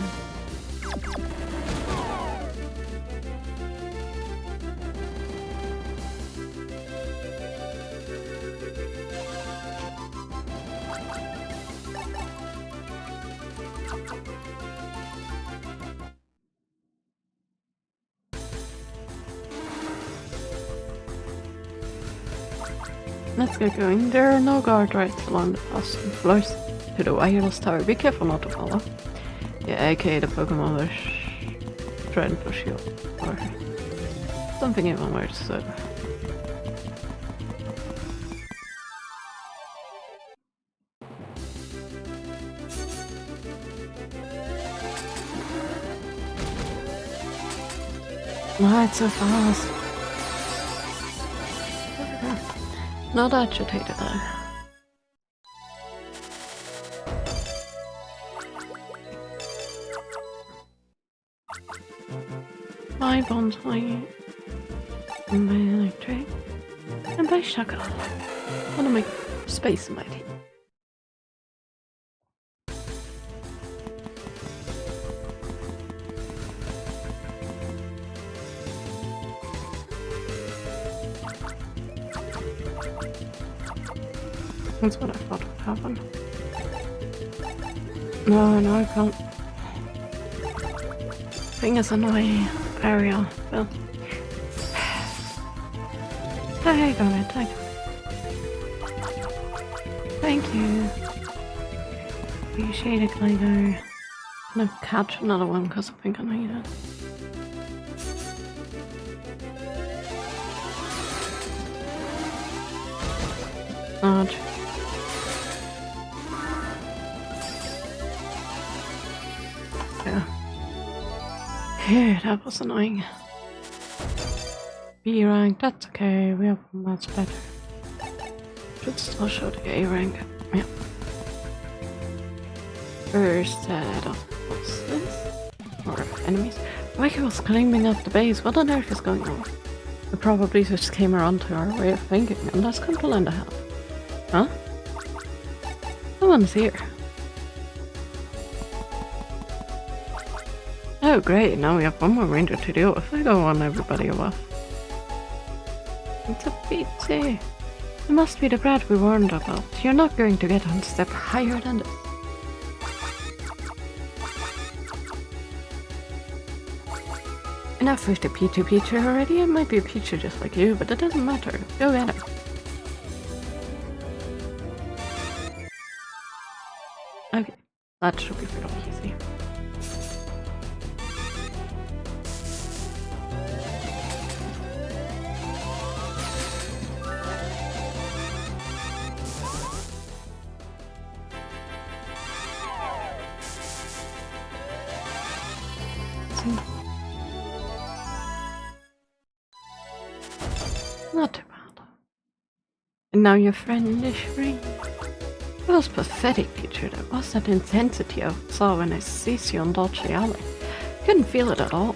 Speaker 1: Let's get going. There are no guardrails along the paths and floors to the wireless tower. Be careful not to follow. Yeah, aka the Pokemon will try and push you, or something even worse, so... Why it's so fast? Not agitated though. By Bonsai, and by Electric, and by Shackle. I want to make space in my team. That's what I thought would happen. No, I can't. Thing is annoying. Area. Well. I got it. Thank you. Appreciate it, Glider. I'm gonna catch another one because I think I need it. Large. Yeah, that was annoying. B rank, that's okay, we have one that's better. Should still show the A rank. Yeah. First set of what's this? or enemies. Like was climbing up the base. What on earth is going on? We probably just came around to our way of thinking, and that's come to lend a hand. Huh? No one's here. Oh great, now we have one more ranger to deal with. I don't want everybody off. It's a pity. It must be the brat we warned about. You're not going to get one step higher than this. Enough with the P2 Peter already. It might be a Peter just like you, but it doesn't matter. Go get him. Okay, that should be pretty easy. Not too bad. And now your friendish ring. It was pathetic, Peter. That was that intensity I saw when I seized you on Dolce Alley. Couldn't feel it at all.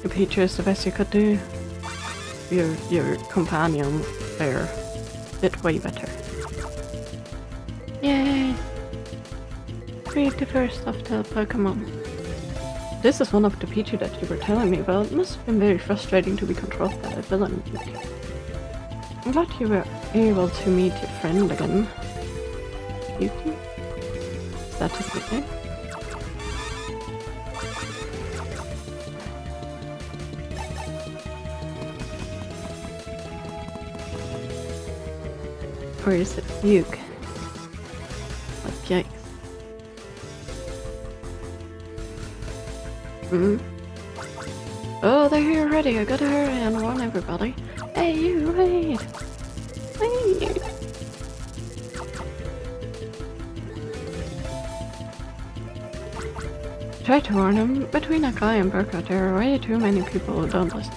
Speaker 1: Peter is the best you could do. Your companion there did way better. Yay! Create the first of the Pokemon. This is one of the Pichu that you were telling me about. It must have been very frustrating to be controlled by a villain. I'm glad you were able to meet your friend again. Yuki? Is that his nickname? Or is it Yuke? Like yikes. Oh, they're here already. I gotta hurry and warn everybody. Hey, you, wait! Wait! Try to warn him. Between Akai and Burka, there are way too many people who don't listen.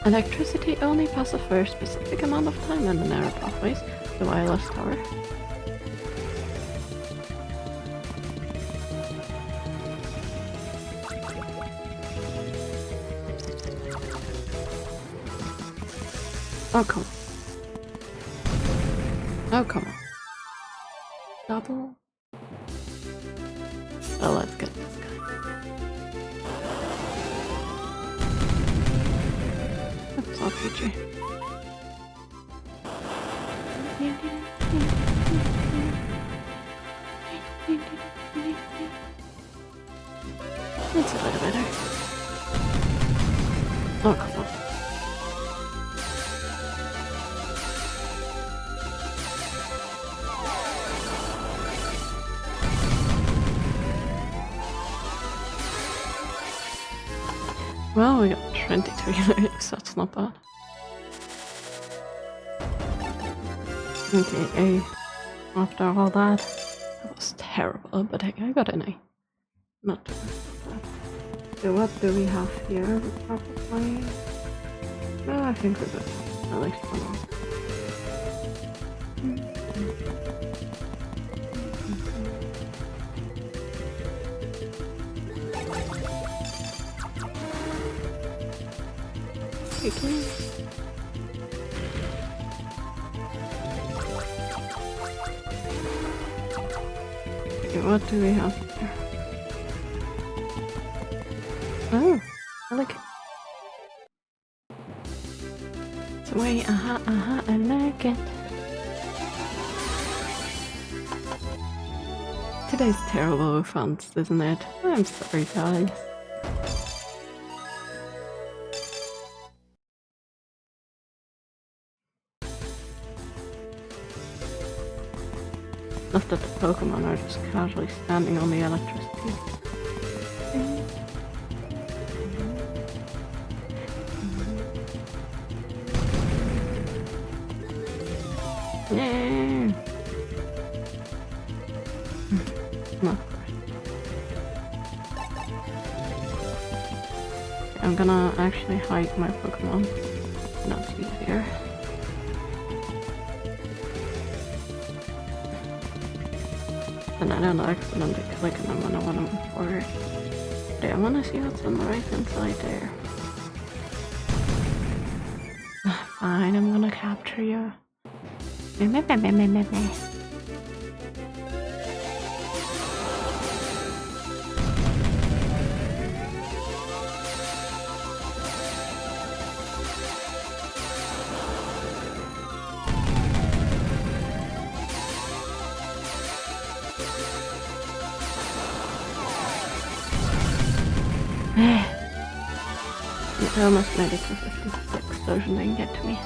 Speaker 1: Electricity only passes for a specific amount of time in the narrow pathways, the wireless tower. Oh, come on. Oh, come on. Double? Oh, let's get this guy. Oops, I'll PG. That's a little better. Oh, come on. Well, we got 23 lyrics, that's not bad. Okay, A. After all that, that was terrible, but hey, I got an A. Not too bad. So what do we have here? Probably... Oh, I think we're good. I like the one. Okay. Okay, what do we have here? Oh, I like it. It's a way, I like it. Today's terrible with fonts, isn't it? I'm sorry, guys. Not that the Pokemon are just casually standing on the electricity. Yeah. No, of course. Okay, I'm gonna actually hide my Pokemon. That's easier. and I don't accidentally click on them when I want them forward. But I want to see what's on the right hand side there. Fine, I'm gonna capture you. I almost made it to 56, so she didn't get to me.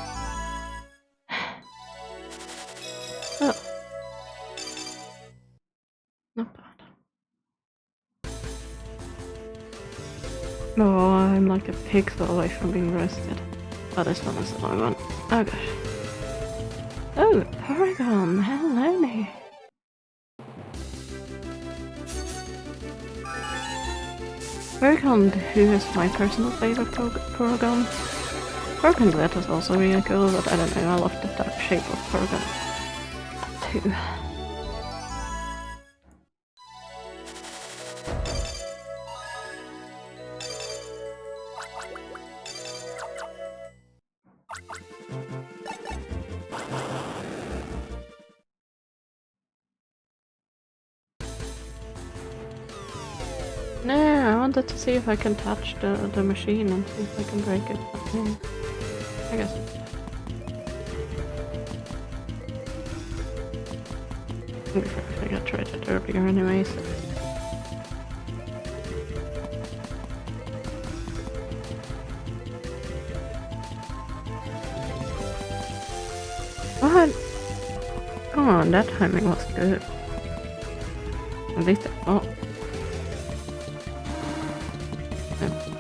Speaker 1: Oh. Not bad. Oh, I'm like a pixel away from being roasted. Oh, this one is the long one. Oh gosh. Oh, Paragon, hello there. Paragon 2 is my personal favorite Paragon. Paragon Glad is also really cool, but I don't know, I love the dark shape of Paragon 2. No, I wanted to see if I can touch the machine and see if I can break it. But, I guess it's I think I tried it earlier anyways. What? Come on, that timing was good. At least I thought.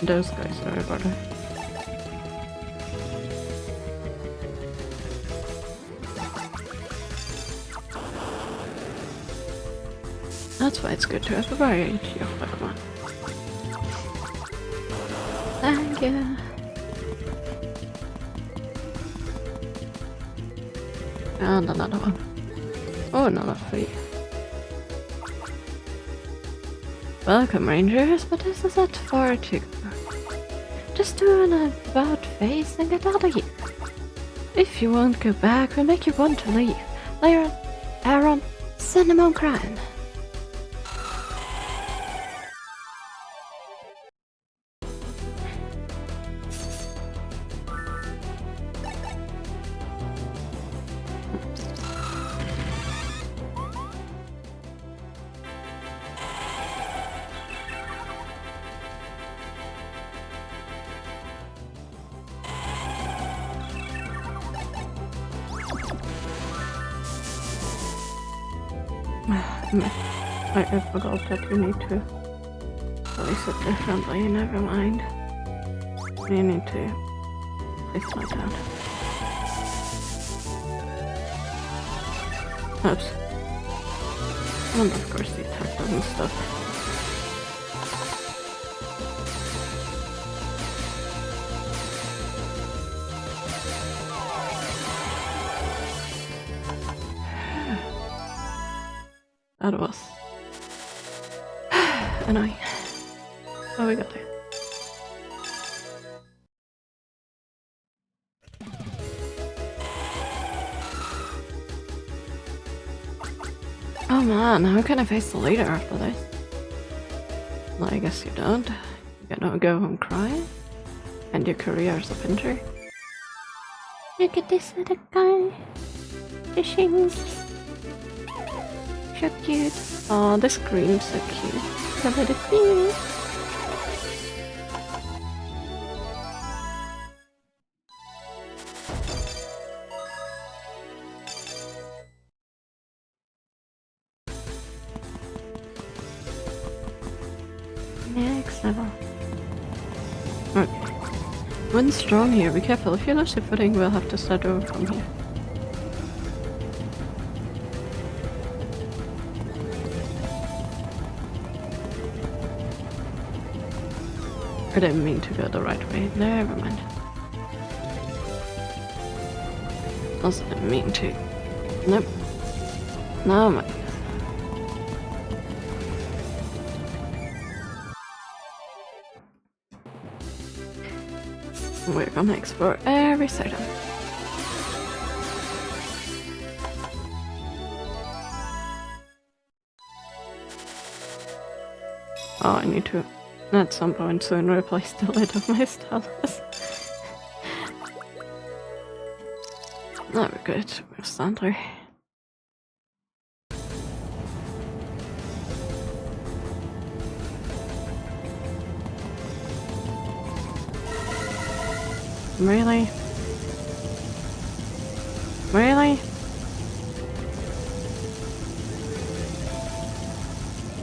Speaker 1: Those guys, sorry about that. That's why it's good to have a variety of Pokemon. Thank you. And another one. Oh, another 3. Welcome, Rangers, but this is at far too. Just do an about face and get out of here. If you won't go back, we'll make you want to leave. Later, Aaron, send him on crying. I forgot that you need to place it differently, never mind. You need to place my down. Oops. And of course the attack doesn't stop. That was annoying. Oh, we got there. Oh man, how can I face the leader after this? Well, I guess you don't. You're gonna go home crying? And your career as a pincher? Look at this little guy. Fishing. So cute. Oh, the scream's so cute. The little thing. Next level. Okay. One strong here, be careful. If you lose your footing, we'll have to start over from here. I didn't mean to go the right way. Never mind. Also didn't mean to. Nope. No, my. We're gonna explore every side of it. Oh, I need to, at some point soon, replace the lid of my stylus. There we go, it will stand there. Really? Really?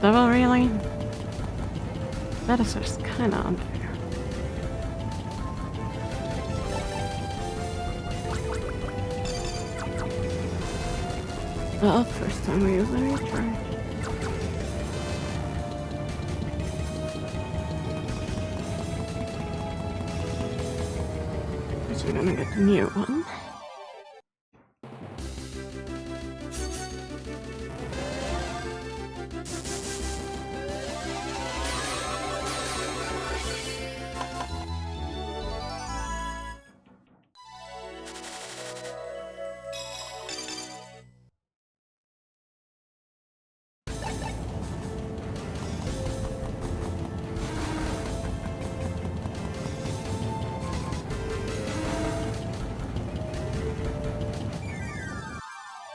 Speaker 1: Double really? That is just kinda unfair. Well, first time we use the recharge. So we're gonna get the new one.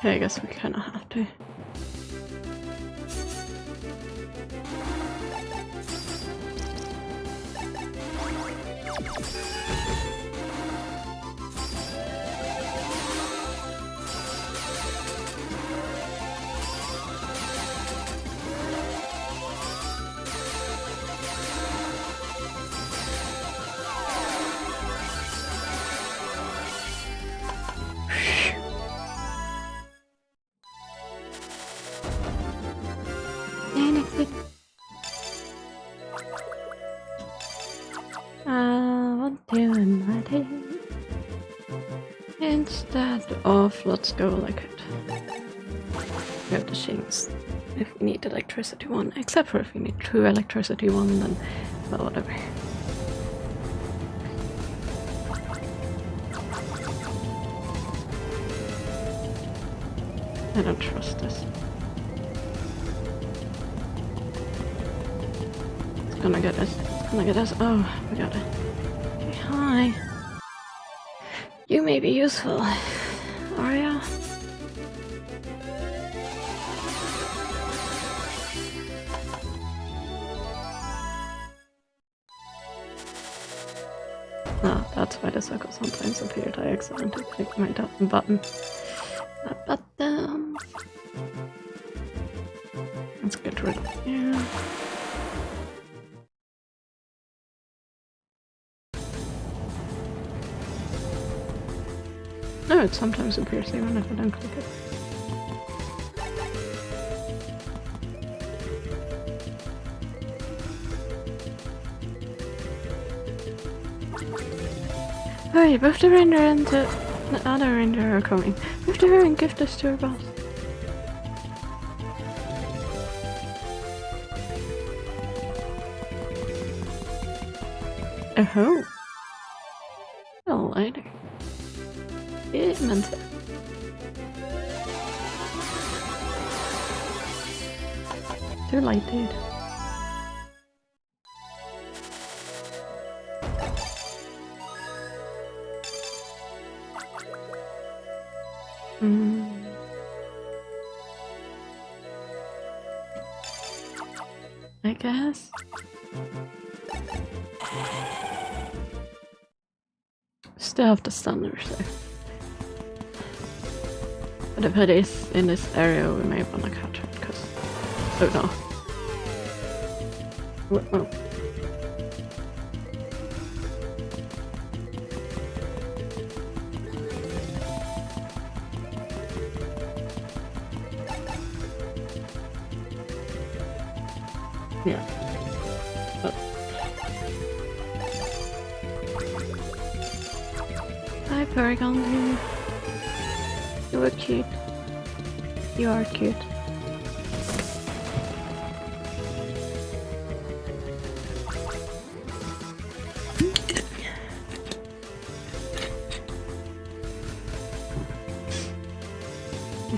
Speaker 1: Okay, I guess we kinda have to. What doing my day? Instead of let's go like it. We have to change if we need electricity one, except for if we need 2 electricity one, then well, whatever. I don't trust this. It's gonna get us. It's gonna get us. Oh, we got it. Okay, hi. You may be useful, are ya? Ah, that's why the circle sometimes appeared. I accidentally clicked my button. That button. Let's get rid of you. No, it sometimes appears even if I don't click it. Hurry, both the reindeer and the other reindeer are coming. We have to hurry and give this to our boss. Oh. Oh, later. It meant it. Too late, dude. I guess. Still have the standards there. But if it is in this area, we may wanna catch it, because... Oh no. Whoa. Yeah. But... Hi, Paragon. You look cute. You are cute.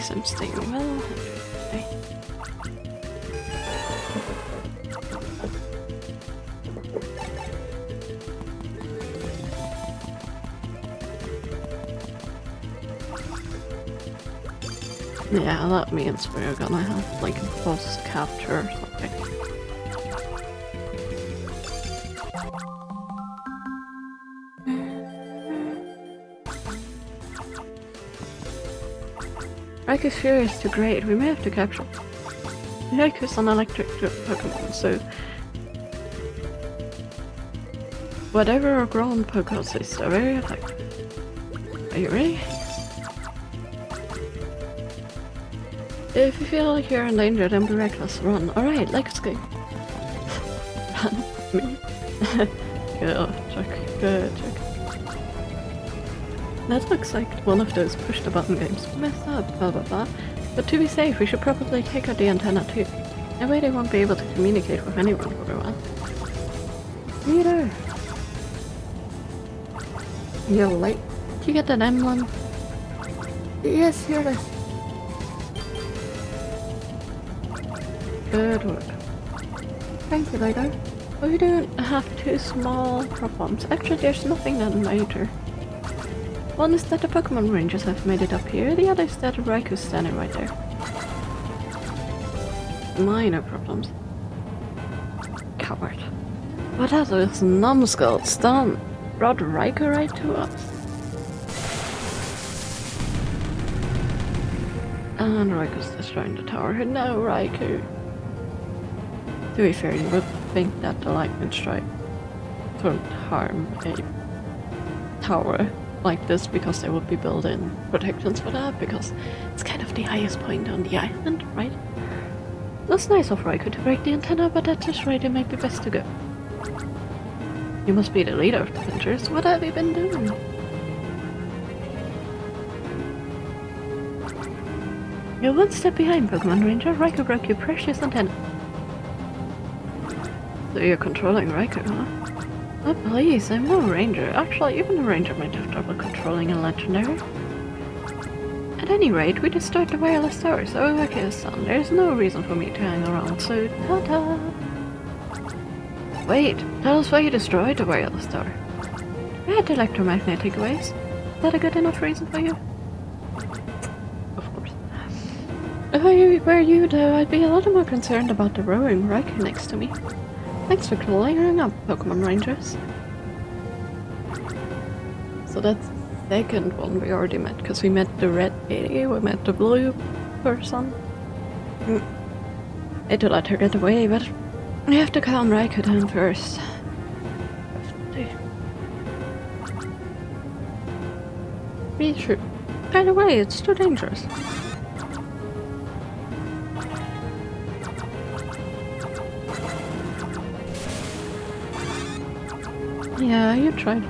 Speaker 1: seems staying well. Okay. Yeah, that means we're gonna have like a boss capture or something. Raiku's Fury is too great, we may have to capture. Raiku's an electric Pokemon, so whatever our ground Pokemon is, are very effective. Are you ready? If you feel like you're in danger, then be reckless. Run. Alright, let's go. Run. Me. Good check. Good check. That looks like one of those push the button games. Messed up, blah blah blah. But to be safe, we should probably take out the antenna too. That way they won't be able to communicate with anyone for a while. Neither. You're late. Did you get that emblem? Yes, here it is. Good work. Thank you, Lido. We don't have two small problems. Actually, there's nothing that major. One is that the Pokemon Rangers have made it up here, the other is that Raiku's standing right there. Minor problems. Coward. What are those numbskulls done? Brought Raikou right to us. And Raiku's destroying the tower. No, Raikou. To be fair, you would think that the lightning strike couldn't harm a tower like this because they would be building protections for that, because it's kind of the highest point on the island, right? That's nice of Raikou to break the antenna, but at this rate it might be best to go. You must be the leader of the Avengers. What have you been doing? You're one step behind, Pokemon Ranger. Raikou broke your precious antenna. So you're controlling Raikou, huh? Oh please, I'm no ranger. Actually, even a ranger might have trouble controlling a legendary. At any rate, we destroyed the wireless tower, so Raikou is done. There's no reason for me to hang around, so ta-ta! Wait, tell us why you destroyed the wireless tower. I had electromagnetic waves. Is that a good enough reason for you? Of course. If I were you, though, I'd be a little more concerned about the roaring Raikou next to me. Thanks for clearing up, Pokemon Rangers. So that's the second one we already met, because we met the red lady, we met the blue person. I had to let her get away, but we have to calm Raikou down first. Be true. By the way, it's too dangerous. Yeah, you tried.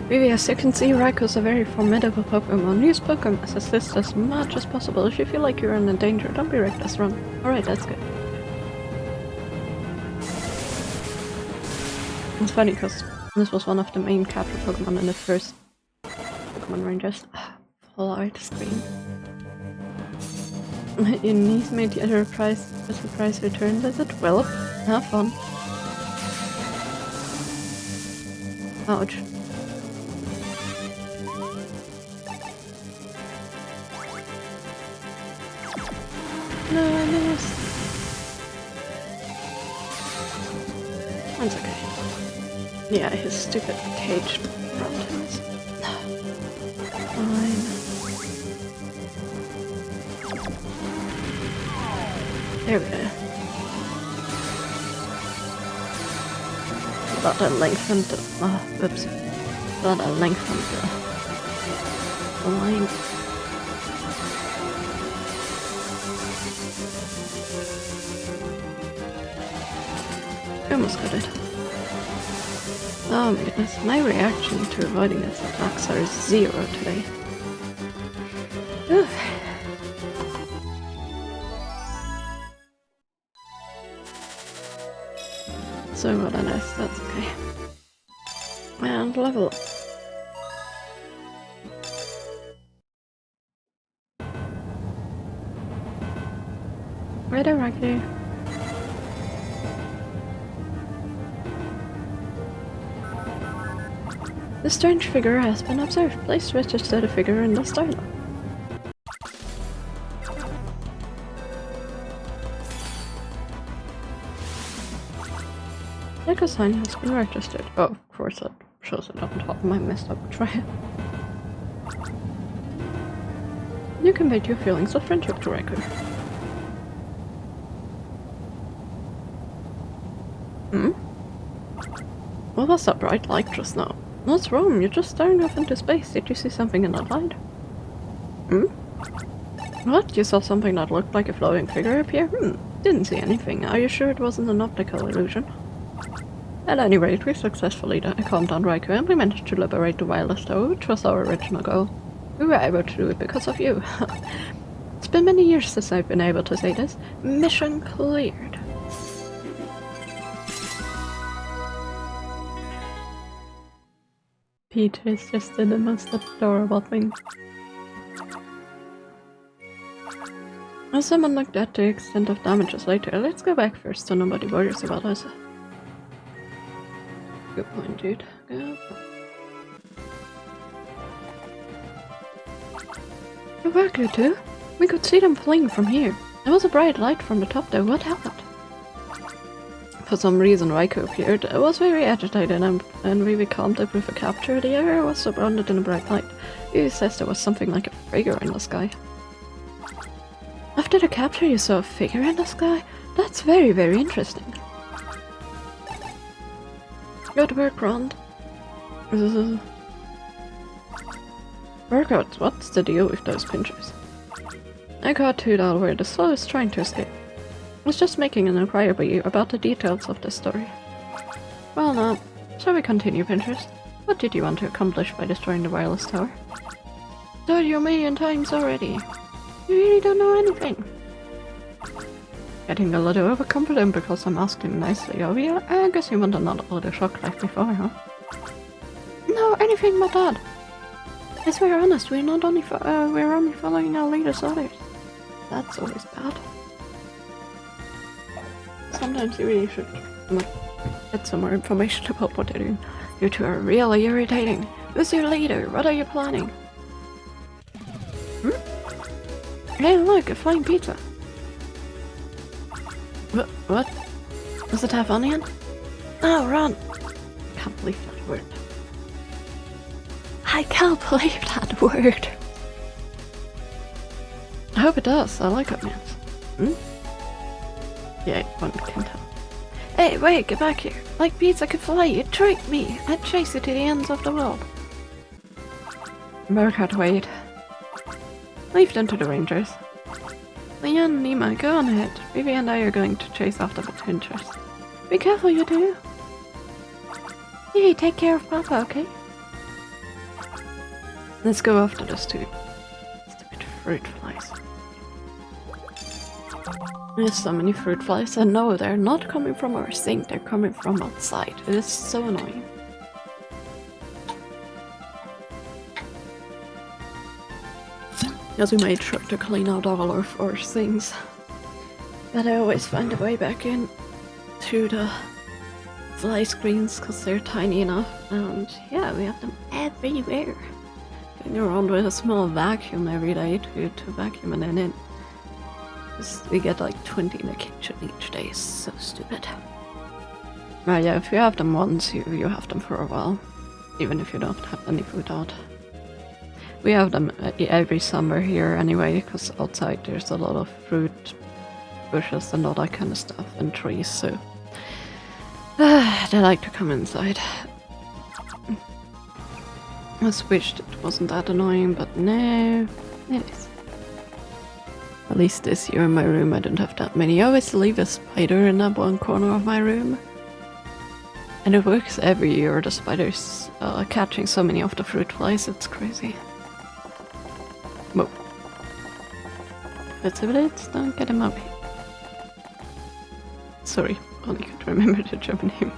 Speaker 1: Really, as you can see, Raikou's a very formidable Pokemon. Use Pokemon assist as much as possible. If you feel like you're in danger, don't be reckless, run. Alright, that's good. It's funny because this was one of the main capture Pokemon in the first Pokemon Rangers. Full art screen. Your niece made you a surprise return visit? Well, have fun. Ouch. No, I missed. That's okay. Yeah, his stupid cage around him is fine. There we go. Thought I lengthened the... oops. Thought I lengthened the line. Almost got it. Oh my goodness, my reaction to avoiding its attacks are 0 today. Ugh. So what a nice, that's okay. And level up. Right there, right there. This strange figure has been observed. Please register the figure in this dialogue. Like sign has been registered. Oh, of course that shows it on top of my messed up tray. You conveyed your feelings of friendship to Riker. What was that bright light just now? What's wrong? You're just staring off into space. Did you see something in that light? What? You saw something that looked like a floating figure appear? Didn't see anything. Are you sure it wasn't an optical illusion? At any rate, we successfully calmed down Riker and we managed to liberate the wireless tower, which was our original goal. We were able to do it because of you. It's been many years since I've been able to say this. Mission cleared. Peter is just the most adorable thing. As someone looked at the extent of damages later, let's go back first so nobody worries about us. Good point, dude. Good point. Good work, you two. We could see them fleeing from here. There was a bright light from the top though. What happened? For some reason Riker appeared. I was very agitated and we calmed it with a capture. The area was surrounded in a bright light. He says there was something like a figure in the sky. After the capture you saw a figure in the sky? That's very, very interesting. Good work, Rond. Workout, what's the deal with those pinchers? I got to that where the soul is trying to escape. I was just making an inquiry about the details of the story. Well now, shall we continue, Pinterest? What did you want to accomplish by destroying the wireless tower? Told you a million times already. You really don't know anything. Getting a little overconfident because I'm asking nicely, oh yeah? I guess you want another little shock like before, huh? No, anything but that. I swear honest, we're only following our leader's orders. That's always bad. Sometimes you really should get some more information about what they're doing. You two are really irritating. Who's your leader? What are you planning? Hey look, a flying pizza. What? Does it have onion? Oh, run! I can't believe that word. I can't believe that word. I hope it does. I like onions. Yeah, one can tell. Hey, wait, get back here. Like pizza could fly, you tricked me. I'd chase it to the ends of the world. Burkhardt, wait. Leave them to the Rangers. Leon, Nima, go on ahead. Vivi and I are going to chase after the pinchers. Be careful, you two. Hey, take care of Papa, okay? Let's go after those two. Stupid fruit flies. There's so many fruit flies, and no, they're not coming from our sink, they're coming from outside. It is so annoying. Yes, we made sure to clean out all of our things. But I always find a way back in to the fly screens because they're tiny enough. And yeah, we have them everywhere. Going around with a small vacuum every day to vacuum and then in. We get like 20 in the kitchen each day. It's so stupid. But yeah, if you have them once, you have them for a while. Even if you don't have any food out. We have them every summer here anyway, because outside there's a lot of fruit bushes and all that kind of stuff, and trees, so they like to come inside. I just wished it wasn't that annoying, but no, it is. At least this year in my room I don't have that many. I always leave a spider in that one corner of my room. And it works every year, the spiders catching so many of the fruit flies, it's crazy. Whoa. Let's don't get him up here. Sorry, only could remember the German name.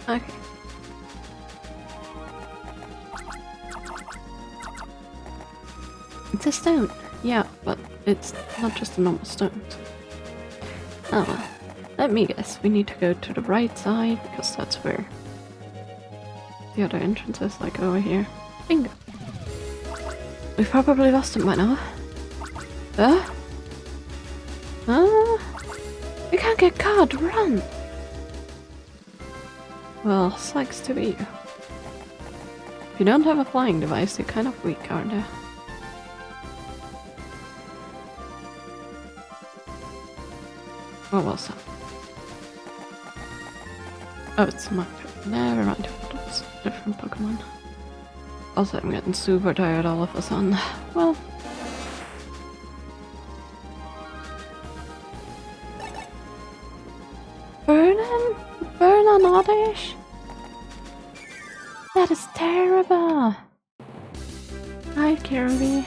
Speaker 1: Okay. a stone. Yeah, but it's not just a normal stone. Oh well. Let me guess. We need to go to the right side because that's where the other entrance is, like over here. Bingo. We've probably lost him by now. We can't get caught. Run! Well, sucks to be you. If you don't have a flying device, you're kind of weak, aren't you? What was that? Oh, it's my... Never mind. It's a different Pokemon. Also, I'm getting super tired all of a sudden. Well... Burn on Oddish? That is terrible! Hi, Cherubi.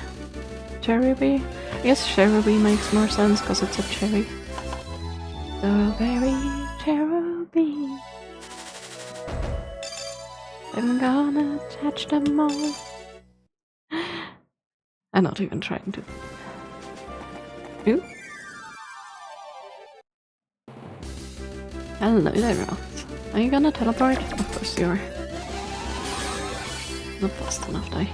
Speaker 1: Cherubi? I guess Cherubi makes more sense because it's a cherry. So very Cherubi. I'm gonna catch them all. I'm not even trying to. Ooh. Hello there, Roth. Are you gonna teleport? Of course you are. Not fast enough, though.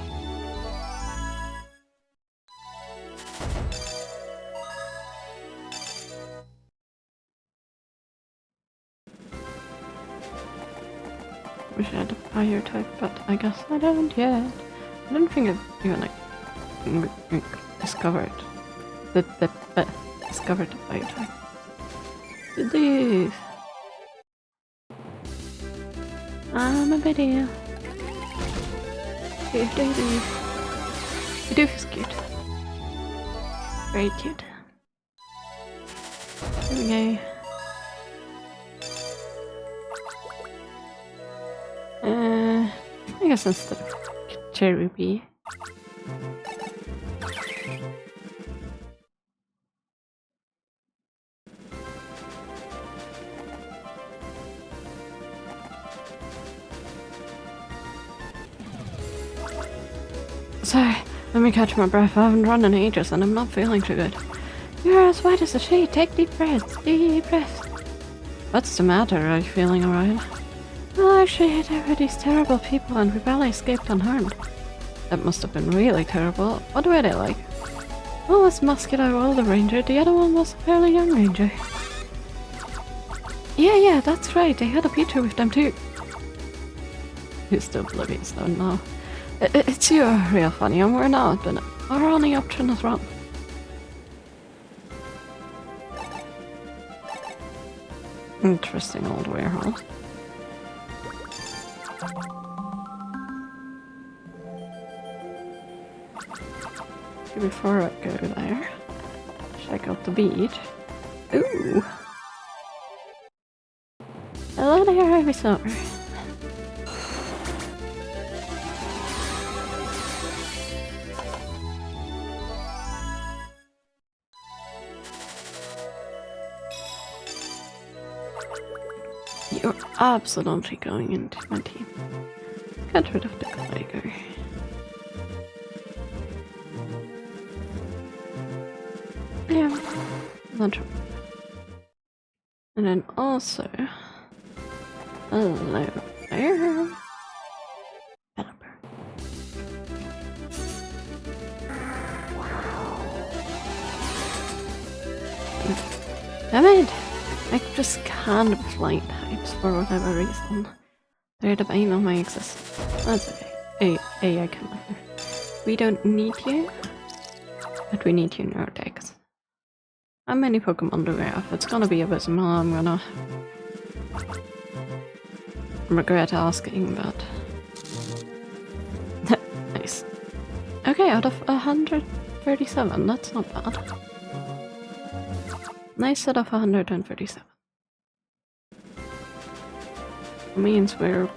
Speaker 1: Wish I had a fire type, but I guess I don't yet. I don't think I've even like discovered discovered the fire type. This. I'm a video. Doof is cute. Very cute. Here we go. I guess instead of Cherubi. Sorry, let me catch my breath. I haven't run in ages and I'm not feeling too good. You're as white as a sheet. Take deep breaths. Deep breaths. What's the matter? Are you feeling alright? Well, actually, there were these terrible people and we barely escaped unharmed. That must have been really terrible. What were they like? One was muscular older ranger, the other one was a fairly young ranger. Yeah, that's right. They had a picture with them too. You're still oblivious though now. It's you're real funny and we're not, but our only option is run. Interesting old warehouse. Before I go there, check out the beach. Ooh! Hello there, Ivysaur. You're absolutely going into my team. Get rid of the tiger. Yeah, not true. And then also, hello there. Developer. Damn it! I just can't fly types for whatever reason. They're the bane of my existence. That's okay. I can live. We don't need you, but we need you in our decks. How many Pokemon do we have? It's gonna be abysmal. I'm gonna regret asking, but nice. Okay, out of 137, that's not bad. Nice set of 137. Means we're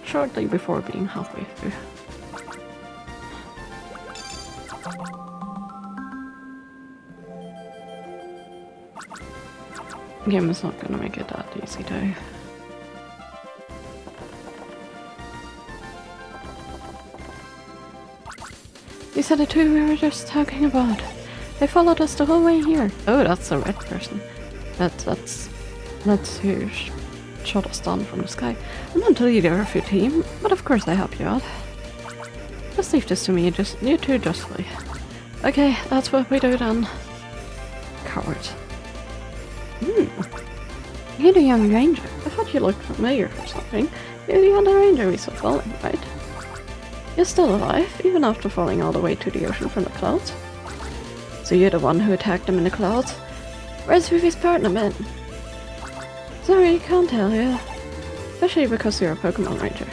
Speaker 1: shortly before being halfway through. Game is not gonna make it that easy though. These are the two we were just talking about. They followed us the whole way here. Oh, that's a red person. That's who shot us down from the sky. I'm not the leader of your team, but of course I help you out. Just leave this to me, you two just leave. Okay, that's what we do then. Coward. You're the young ranger. I thought you looked familiar for something. You're the other ranger we saw falling, right? You're still alive, even after falling all the way to the ocean from the clouds. So you're the one who attacked them in the clouds? Where's Vivi's partner been? Sorry, can't tell you. Especially because you're a Pokemon ranger.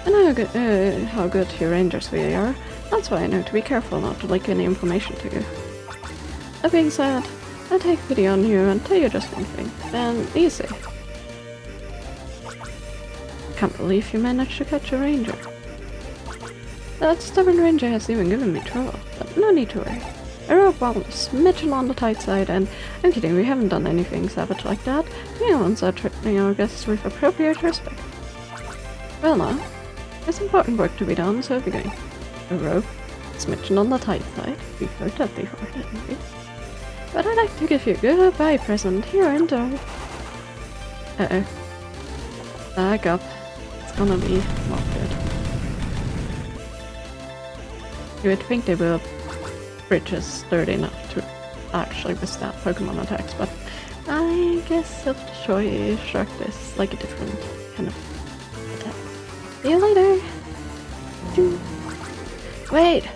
Speaker 1: I know how good your rangers really are. That's why I know to be careful not to leak any information to you. That being said, I'll take pity on you and tell you just one thing. And easy. Can't believe you managed to catch a ranger. That stubborn ranger has even given me trouble, but no need to worry. A rogue wellness, Mitchell on the tight side, and I'm kidding, we haven't done anything savage like that. We are ones are treating our guests with appropriate respect. Well now, there's important work to be done, so we're going. A rogue, Mitchell on the tight side. We've heard that before, didn't we? But I'd like to give you a goodbye present here and Uh-oh. Back up. It's gonna be not good. You would think they will bridges sturdy enough to actually withstand Pokemon attacks, but I guess self-destroy shark is like a different kind of attack. See you later! Wait!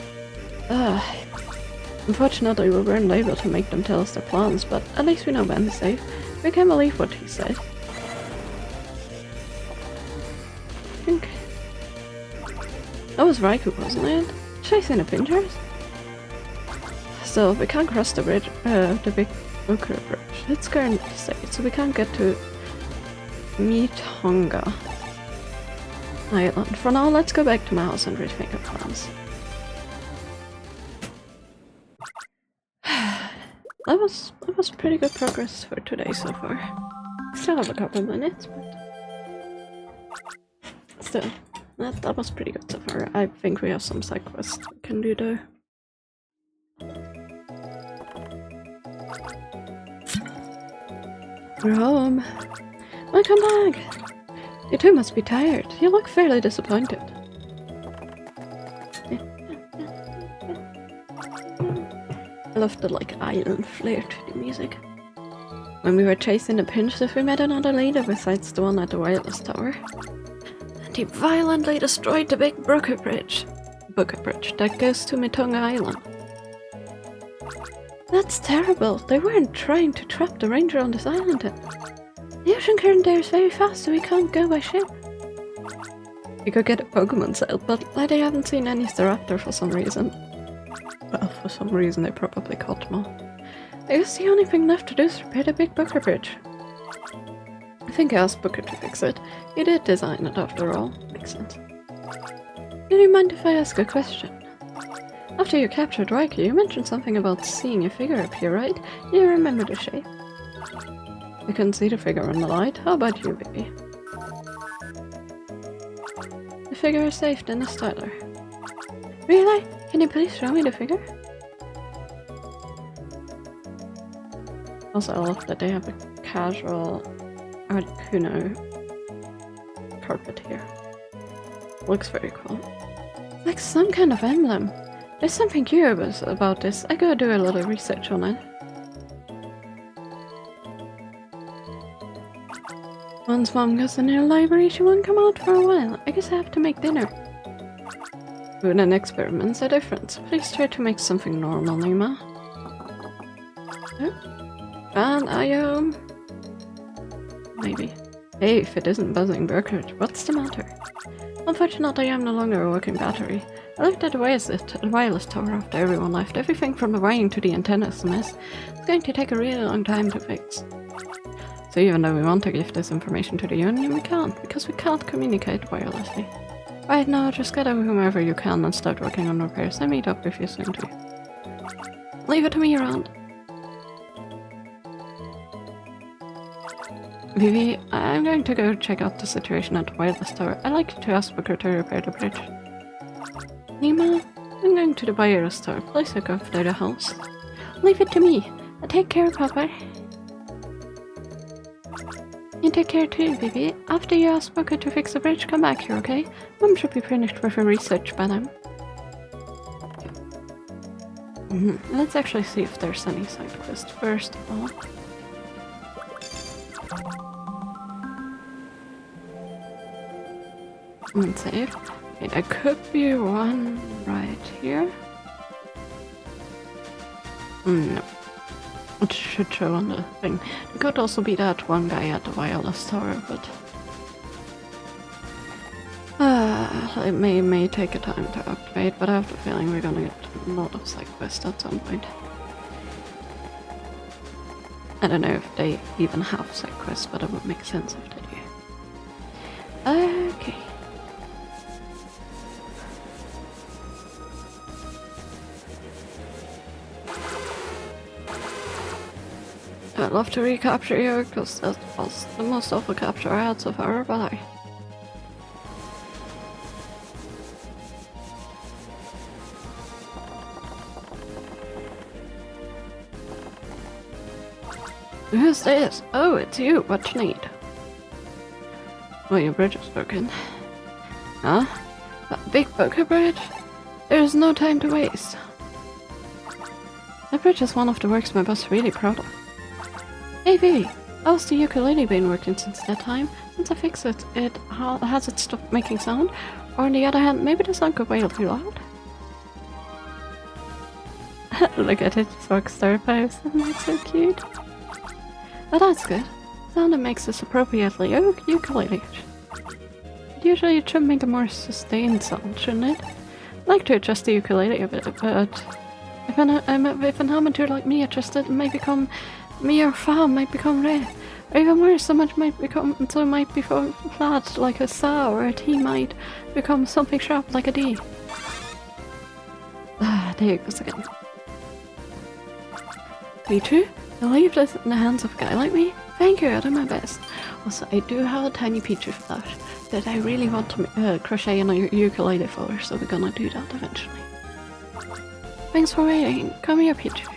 Speaker 1: Unfortunately we weren't able to make them tell us their plans, but at least we know Ben's safe. We can't believe what he said. Okay. That was Raikou, wasn't it? Chasing the Pinchers? Still, we can't cross the bridge, the big Okura bridge. It's currently safe, so we can't get to Mithonga Island. For now, let's go back to my house and rethink our plans. That was pretty good progress for today so far. Still have a couple minutes, but still, that was pretty good so far. I think we have some side quests we can do though. We're home. Welcome back! You two must be tired. You look fairly disappointed. I love the island flair to the music. When we were chasing the Pinsches, we met another leader besides the one at the wireless tower. And he violently destroyed the big Broker Bridge that goes to Mithonga Island. That's terrible. They weren't trying to trap the ranger on this island. The ocean current there is very fast, so we can't go by ship. We could get a Pokemon cell, but they haven't seen any Staraptor for some reason. Well, for some reason they probably caught them all. I guess the only thing left to do is repair the big Booker Bridge. I think I asked Booker to fix it. He did design it after all. Makes sense. Do you mind if I ask a question? After you captured Raikou, you mentioned something about seeing a figure appear, right? Do you remember the shape? I couldn't see the figure in the light. How about you, baby? The figure is safe in the styler. Really? Can you please show me the figure? Also, I love that they have a casual Articuno carpet here. Looks very cool. Like some kind of emblem. There's something curious about this. I gotta do a little research on it. Once Mom goes in her library, she won't come out for a while. I guess I have to make dinner. Food and experiments are different. Please try to make something normal, Nima. Oh? And are you home? Maybe. Hey, if it isn't buzzing Burkert, what's the matter? Unfortunately, I'm no longer a working battery. I looked at the wireless tower after everyone left. Everything from the wiring to the antenna is a mess. It's going to take a really long time to fix. So even though we want to give this information to the Union, we can't, because we can't communicate wirelessly. Right now, just gather whomever you can and start working on repairs. I meet up with you soon too. Leave it to me around. Vivi, I'm going to go check out the situation at the wireless tower. I'd like to ask Booker to repair the bridge. Nima, I'm going to the bio store. Please look after the house. Leave it to me. Take care, Papa. You take care too, baby. After you ask Booker to fix the bridge, come back here, okay? Mom should be finished with her research by then. Let's actually see if there's any side quest first of all. And save. Okay, there could be one right here. No. It should show on the thing. There could also be that one guy at the wireless tower, but... it may take a time to activate, but I have the feeling we're gonna get a lot of side quests at some point. I don't know if they even have side quests, but it would make sense if they do. Okay. I'd love to recapture you, because that was the most awful capture I had so far, but Who's this? Oh, it's you. What you need? Well, your bridge is broken. Huh? That big Booker bridge? There's no time to waste. That bridge is one of the works my boss is really proud of. Hey Vivi, how's the ukulele been working since that time? Since I fixed it, has it stopped making sound? Or on the other hand, maybe the sound got way too loud? Look at it, rockstar pose. That's so cute. Oh, that's good. Sound that makes this appropriately ukulele. Usually it should make a more sustained sound, shouldn't it? I'd like to adjust the ukulele a bit, but if an amateur like me adjusts it, it might become me or fa might become re, or even worse, so it might be flat like a sa, or a T might become something sharp like a D. There it goes again. pt.2? I'll leave this in the hands of a guy like me? Thank you, I'll do my best. Also, I do have a tiny pt.2 flash that I really want to crochet in a ukulele for, so we're gonna do that eventually. Thanks for waiting. Come here, pt.2.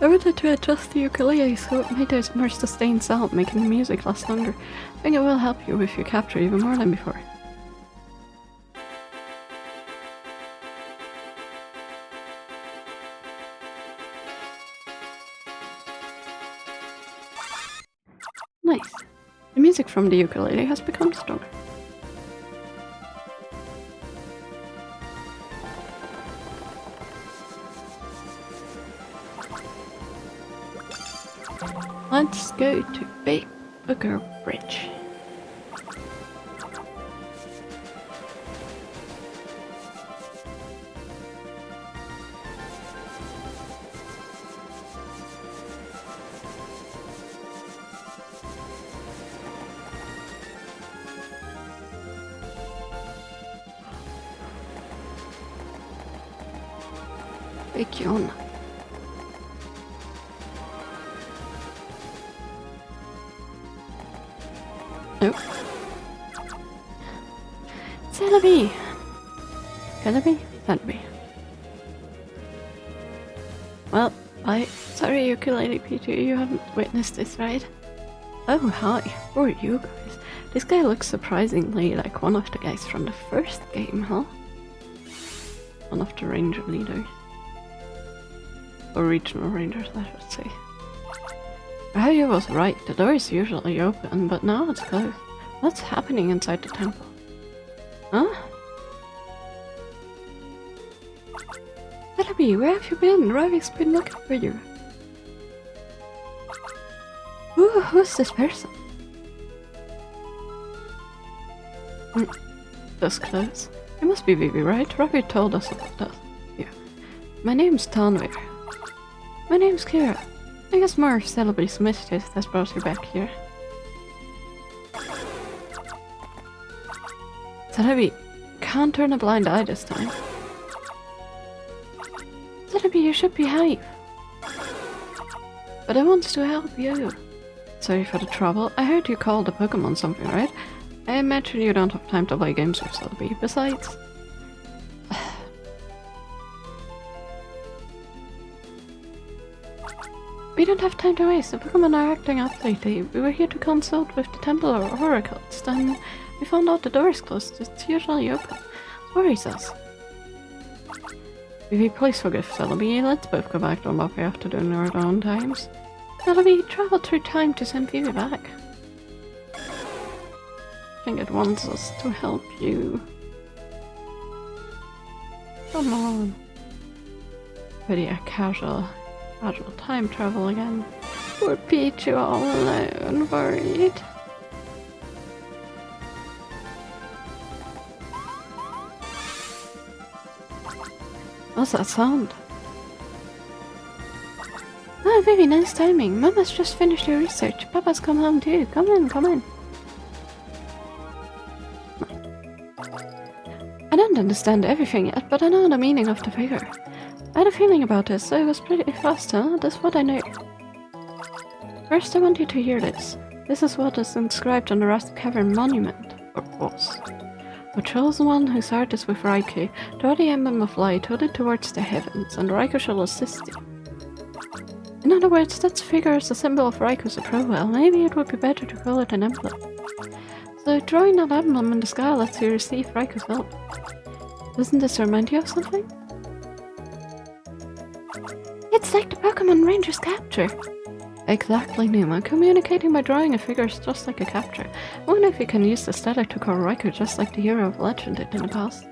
Speaker 1: I wanted to adjust the ukulele so it made a more sustained sound, making the music last longer. I think it will help you with your capture even more than before. Nice. The music from the ukulele has become stronger. Let's go to Big Booker Bridge. Big yawn. Nope. Celebi! Celebi? Celebi. Well, sorry ukulele Peter, you haven't witnessed this, right? Oh hi, who are you guys? This guy looks surprisingly like one of the guys from the first game, huh? One of the ranger leaders. Or regional rangers, I should say. Ryu was right, the door is usually open, but now it's closed. What's happening inside the temple? Huh? Celebi, where have you been? Ryu's been looking for you. Who's this person? This close. It must be Vivi, right? Ryu told us about that. Yeah. My name's Tanvir. My name's Kira. I guess more of Celebri's mischief has brought you back here. Celebi, can't turn a blind eye this time. Celebi, you should behave. But I want to help you. Sorry for the trouble. I heard you called the Pokemon something, right? I imagine you don't have time to play games with Celebi. Besides... we don't have time to waste. The Pokemon are acting up lately. We were here to consult with the temple or oracles. Then we found out the door is closed. It's usually open. It worries us. Vivi, please forgive Celebi. Let's both go back to what we have to do in our own times. Celebi traveled through time to send Vivi back. I think it wants us to help you. Come on. Pretty casual time travel again. Poor Pichu all alone, worried. What's that sound? Oh, Vivi, nice timing. Mama's just finished her research. Papa's come home too. Come in, come in. I don't understand everything yet, but I know the meaning of the figure. I had a feeling about this, so it was pretty fast, huh? That's what I know. First, I want you to hear this. This is what is inscribed on the Rust Cavern monument, or was. The chosen one whose heart is with Raikou, draw the emblem of light, hold it towards the heavens, and Raikou shall assist you. In other words, that figure is a symbol of Raikou's approval. Maybe it would be better to call it an emblem. So drawing that emblem in the sky lets you receive Raikou's help. Doesn't this remind you of something? It's like the Pokemon Ranger's capture! Exactly, Numa. Communicating by drawing a figure is just like a capture. I wonder if you can use the static to call Raikou just like the hero of legend did in the past.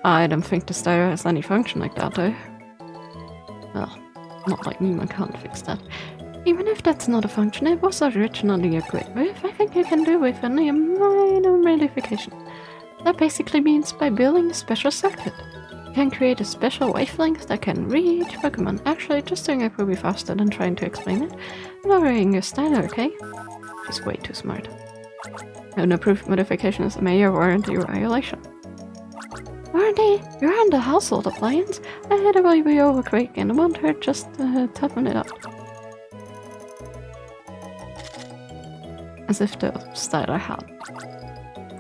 Speaker 1: I don't think the stylo has any function like that, though. Well, not like Numa can't fix that. Even if that's not a function, it was originally equipped with. I think you can do with only a minor modification. That basically means by building a special circuit. You can create a special wavelength that can reach Pokemon. Actually, just doing it will be faster than trying to explain it. Lowering your stylo, okay? She's way too smart. An approved modification is a major warranty violation. Warranty? You're on the household appliance? I had it will be over quick and I want her just tapping it up. As if the stylo had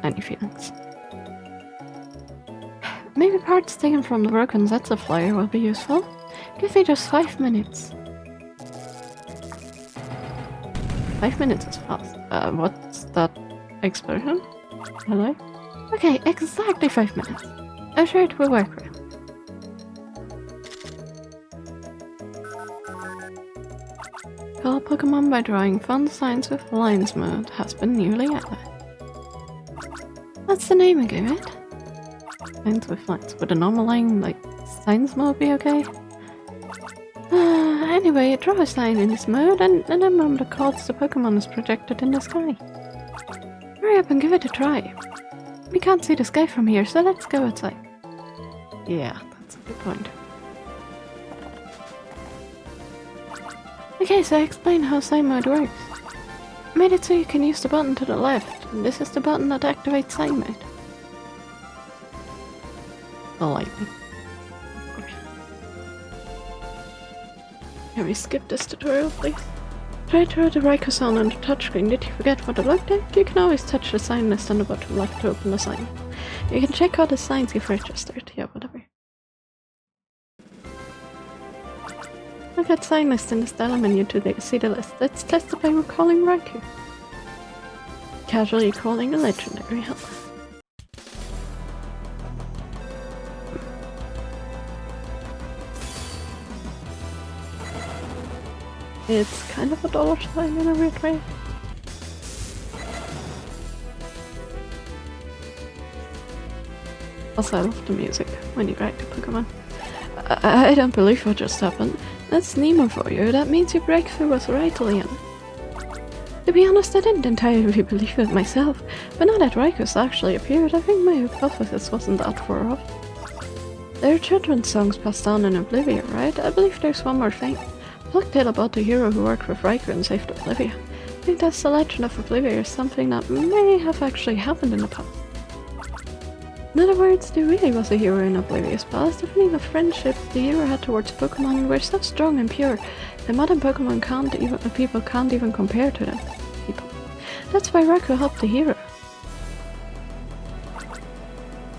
Speaker 1: any feelings. Maybe parts taken from the broken Zetsu flyer will be useful. Give me just 5 minutes. 5 minutes is fast. What's that explosion? Hello? Okay, exactly 5 minutes. I'm sure it will work for you. Call Pokemon by drawing fun signs with lines mode has been newly added. What's the name I gave it? Signs with lines. Would a normal line like signs mode be okay? Anyway, draw a sign in this mode and then remember the calls the Pokemon is projected in the sky. Hurry up and give it a try. We can't see the sky from here, so let's go outside. Yeah, that's a good point. Okay, so I explained how sign mode works. I made it so you can use the button to the left, and this is the button that activates sign mode. The lightning. Of course. Can we skip this tutorial, please? Try to draw the Raikou sound on the touchscreen. Did you forget what it looked like? You can always touch the sign list on the bottom left to open the sign. You can check all the signs you've registered. Yeah, whatever. Look at sign list in the style menu to see the list. Let's test it by recalling Raikou. Casually calling a legendary help. It's kind of a dollar sign in a weird way. Also, I love the music when you write to Pokemon. I don't believe what just happened. That's Nemo for you. That means your breakthrough was right, Leon. To be honest, I didn't entirely believe it myself, but now that Raikou's actually appeared, I think my hypothesis wasn't that far off. There are children's songs passed down in Oblivion, right? I believe there's one more thing. Folktale about the hero who worked with Raikou and saved Oblivion. I think that's the legend of Oblivion is something that may have actually happened in the past. In other words, there really was a hero in Oblivion's past. The feeling of friendship the hero had towards Pokemon were so strong and pure that modern Pokemon people can't even compare to them. That's why Raikou helped the hero.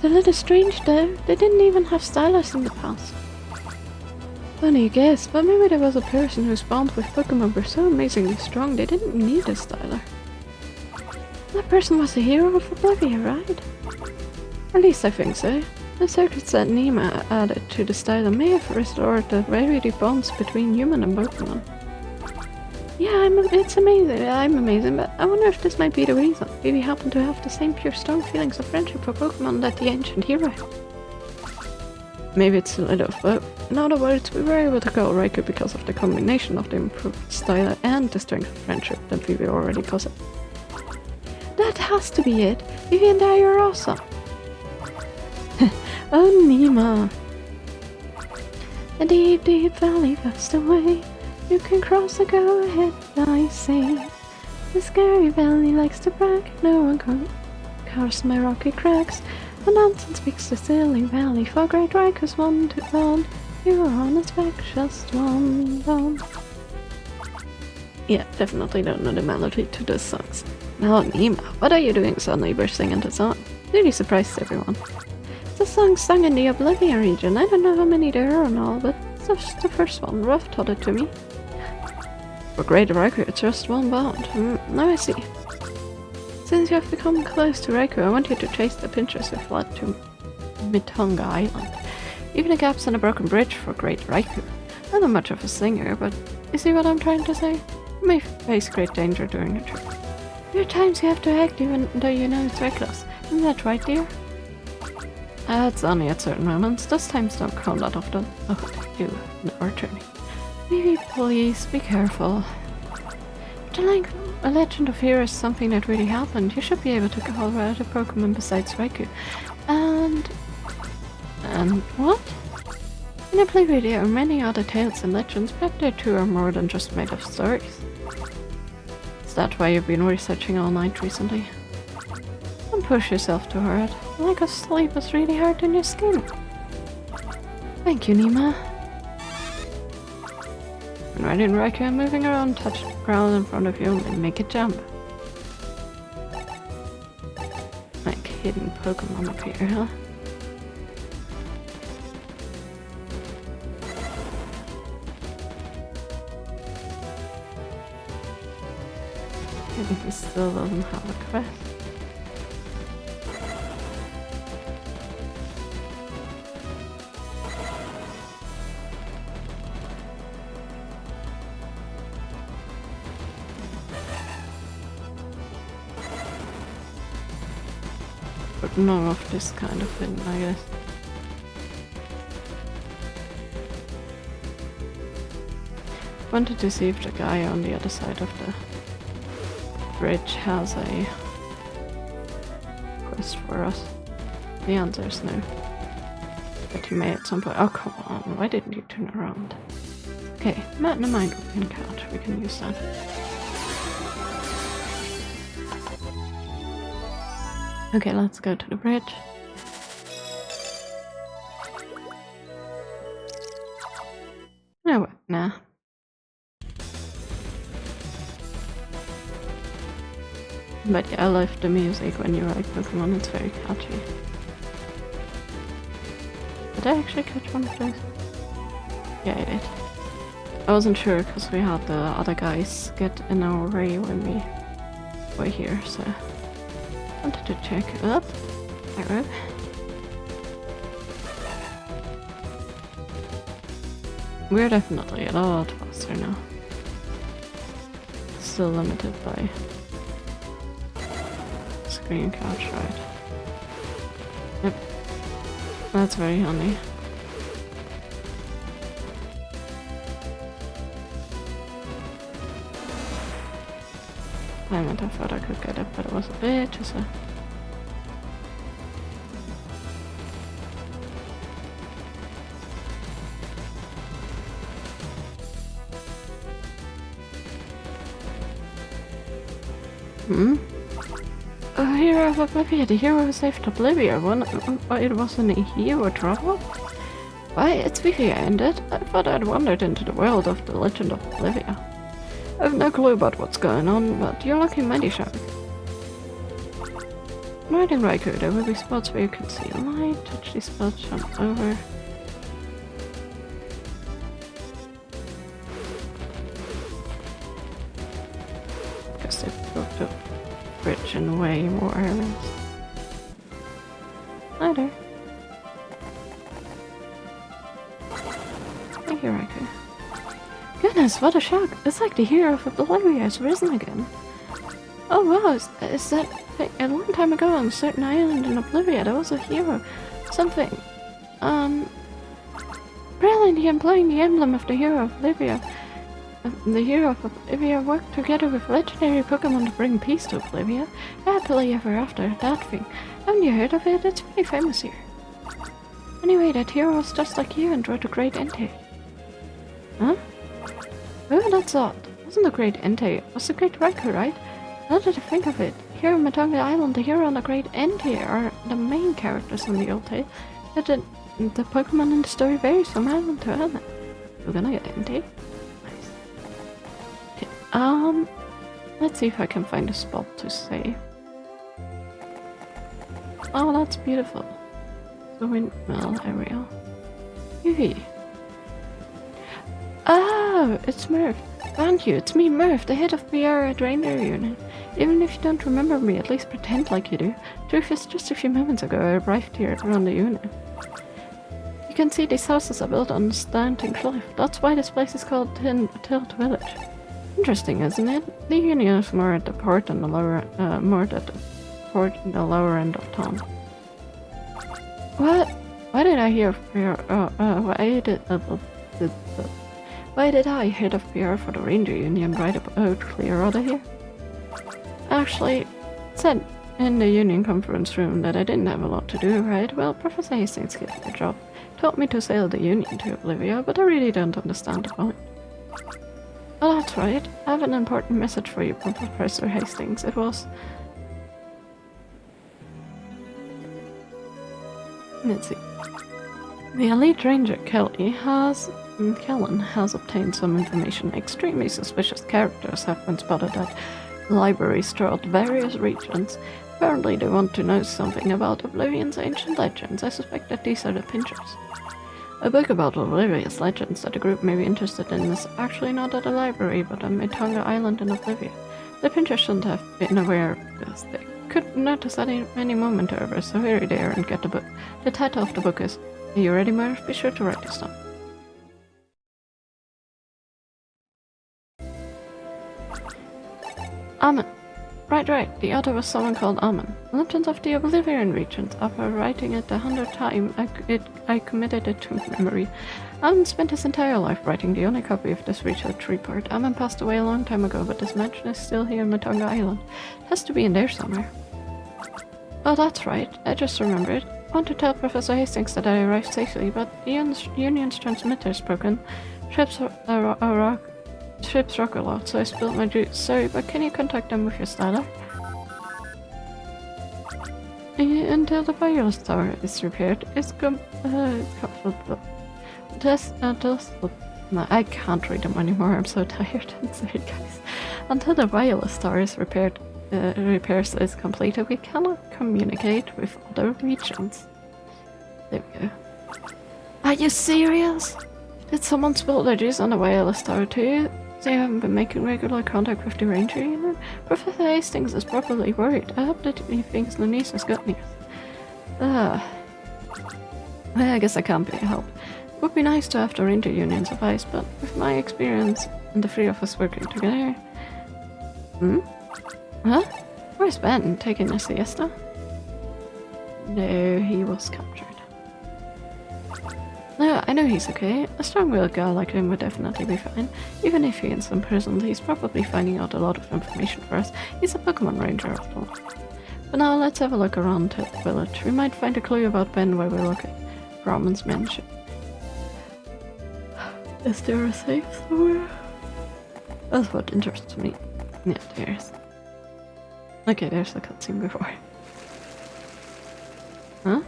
Speaker 1: It's a little strange though, they didn't even have stylers in the past. Funny guess, but maybe there was a person whose bonds with Pokemon were so amazingly strong they didn't need a styler. That person was the hero of Oblivion, right? At least I think so. The circuits that Nima added to the styler may have restored the rarity bonds between human and Pokemon. Yeah, it's amazing, I'm amazing, but I wonder if this might be the reason. Maybe we happen to have the same pure strong feelings of friendship for Pokemon that the ancient hero had. Maybe it's a little of both. In other words, we were able to call Raikou because of the combination of the improved styler and the strength of friendship that we already possessed. That has to be it. Vivi and I are awesome. Oh, Nima. A deep, deep valley vast away. You can cross or go ahead, I say. The scary valley likes to brag. No one can cross my rocky cracks. The mountain speaks the silly valley. For great Raikou's one to bond. You are on its back, just one bond. Yeah, definitely don't know the melody to those songs. Now, Nima, what are you doing suddenly bursting into song? Really surprised everyone. It's a song sung in the Oblivion region. I don't know how many there are and all, but it's just the first one. Ruff taught it to me. For great Raikou, it's just one bond. Now I see. Since you have become close to Raikou, I want you to chase the pinchers who fled to Mitonga Island. Even the gaps in a broken bridge for great Raikou. I'm not much of a singer, but you see what I'm trying to say? You may face great danger during the trip. There are times you have to act even though you know it's reckless. Isn't that right, dear? It's only at certain moments. Those times don't come that often. Oh, they do. Or turning. Maybe please be careful. But like a legend of heroes is something that really happened. You should be able to call out a Pokemon besides Raikou. And what? In a playboy there are many other tales and legends, but they too are more than just made up stories. Is that why you've been researching all night recently? Don't push yourself too hard. Lack of sleep is really hard on your skin. Thank you, Nima. When riding Raikou and moving around, touch the ground in front of you and make it jump. Like hidden Pokemon up here, huh? He still doesn't have a quest. But none of this kind of thing, I guess. Wanted to see if the guy on the other side of the bridge has a quest for us. The answer is no. But he may at some point. Oh, come on, why didn't you turn around? Okay, Matt and Mind Open Couch, we can use that. Okay, let's go to the bridge. No, nah. But yeah, I love the music when you ride Pokemon, it's very catchy. Did I actually catch one of those? Yeah, I did. I wasn't sure because we had the other guys get in our way when we were here, so I wanted to check up. Arrow. We're definitely a lot faster now. Still limited by screen couch, right? Yep. That's very handy. I meant I thought I could get it, but it was a bit too slow. A hero of Oblivion, the hero who saved Oblivion. It wasn't a hero trouble? Why, it's Vivi, ain't it? I thought I'd wandered into the world of the legend of Oblivion. I have no clue about what's going on, but you're looking mighty sharp. right in Raikou, there will be spots where you can see light, touch these spots, jump over. Guess they built the bridge in way more areas. Hi there. Thank you, Raikou. Goodness, what a shock! It's like the hero of Oblivion has risen again. Oh wow, is that a long time ago on a certain island in Oblivion, there was a hero. Something. Brilliantly employing the emblem of the hero of Oblivion. The hero of Oblivion worked together with legendary Pokemon to bring peace to Oblivion. Happily ever after, that thing. Haven't you heard of it? It's pretty famous here. Anyway, that hero was just like you and wrote a great Entei. Huh? Oh, that's odd. Wasn't the great Entei? It was the great Raikou, right? Now that I think of it, here on Matonga Island, the hero and the great Entei are the main characters in the old tale. Yet the Pokemon in the story varies from island to island. We're gonna get Entei. Nice. Okay, let's see if I can find a spot to save. Oh, that's beautiful. The windmill area. Yee. Oh, it's Murph. Found you, it's me, Murph, the head of PR at Reindeer Unit. Even if you don't remember me, at least pretend like you do. Truth is, just a few moments ago I arrived here around the unit. You can see these houses are built on a slanting cliff. That's why this place is called Tilt Village. Interesting, isn't it? The Union is more at the port and the lower, lower end of town. What? Why did I hear why did I head of PR for the Reindeer Union right about clear out of here? Actually, said in the union conference room that I didn't have a lot to do, right? Well, Professor Hastings gave me a job. Told me to sail the union to Oblivion, but I really don't understand the point. Oh, that's right. I have an important message for you from Professor Hastings. It was... Let's see. The elite ranger Kellen has obtained some information. Extremely suspicious characters have been spotted at libraries throughout various regions. Apparently they want to know something about Oblivion's ancient legends. I suspect that these are the Pinchers. A book about Oblivion's legends that the group may be interested in is actually not at a library, but on Matonga Island in Oblivion. The Pinchers shouldn't have been aware of this. They could notice at any moment, however, so hurry there and get the book. The title of the book is... Are you ready, Murph? Be sure to write this down. Amen. Right. The author was someone called Amen. Legends of the Oblivion regions. After writing it 100 times, I committed it to memory. Amen spent his entire life writing the only copy of this research report. Amen passed away a long time ago, but this mansion is still here on Matonga Island. It has to be in there somewhere. Oh, that's right. I just remembered. I want to tell Professor Hastings that I arrived safely, but the Union's transmitter is broken. Ships rock a lot, so I spilled my juice. Sorry, but can you contact them with your styler? Until the wireless tower is repaired, no, I can't read them anymore, I'm so tired. I'm sorry, guys. Until the wireless tower is repaired, repairs is completed, we cannot communicate with other regions. There we go. Are you serious? Did someone spill their juice on the wireless tower too? They haven't been making regular contact with the ranger unit? Professor Hastings is probably worried. I hope that he thinks Lenise has got news. Well, I guess I can't be a help. It would be nice to have the ranger union's advice, but with my experience and the three of us working together... Huh? Where's Ben? Taking a siesta? No, he was captured. No, I know he's okay. A strong-willed guy like him would definitely be fine. Even if he is imprisoned, he's probably finding out a lot of information for us. He's a Pokemon Ranger after all. But now let's have a look around the village. We might find a clue about Ben while we look at Brahman's mansion. Is there a safe somewhere? That's what interests me. Yeah, there is. Okay, there's the cutscene before. Huh?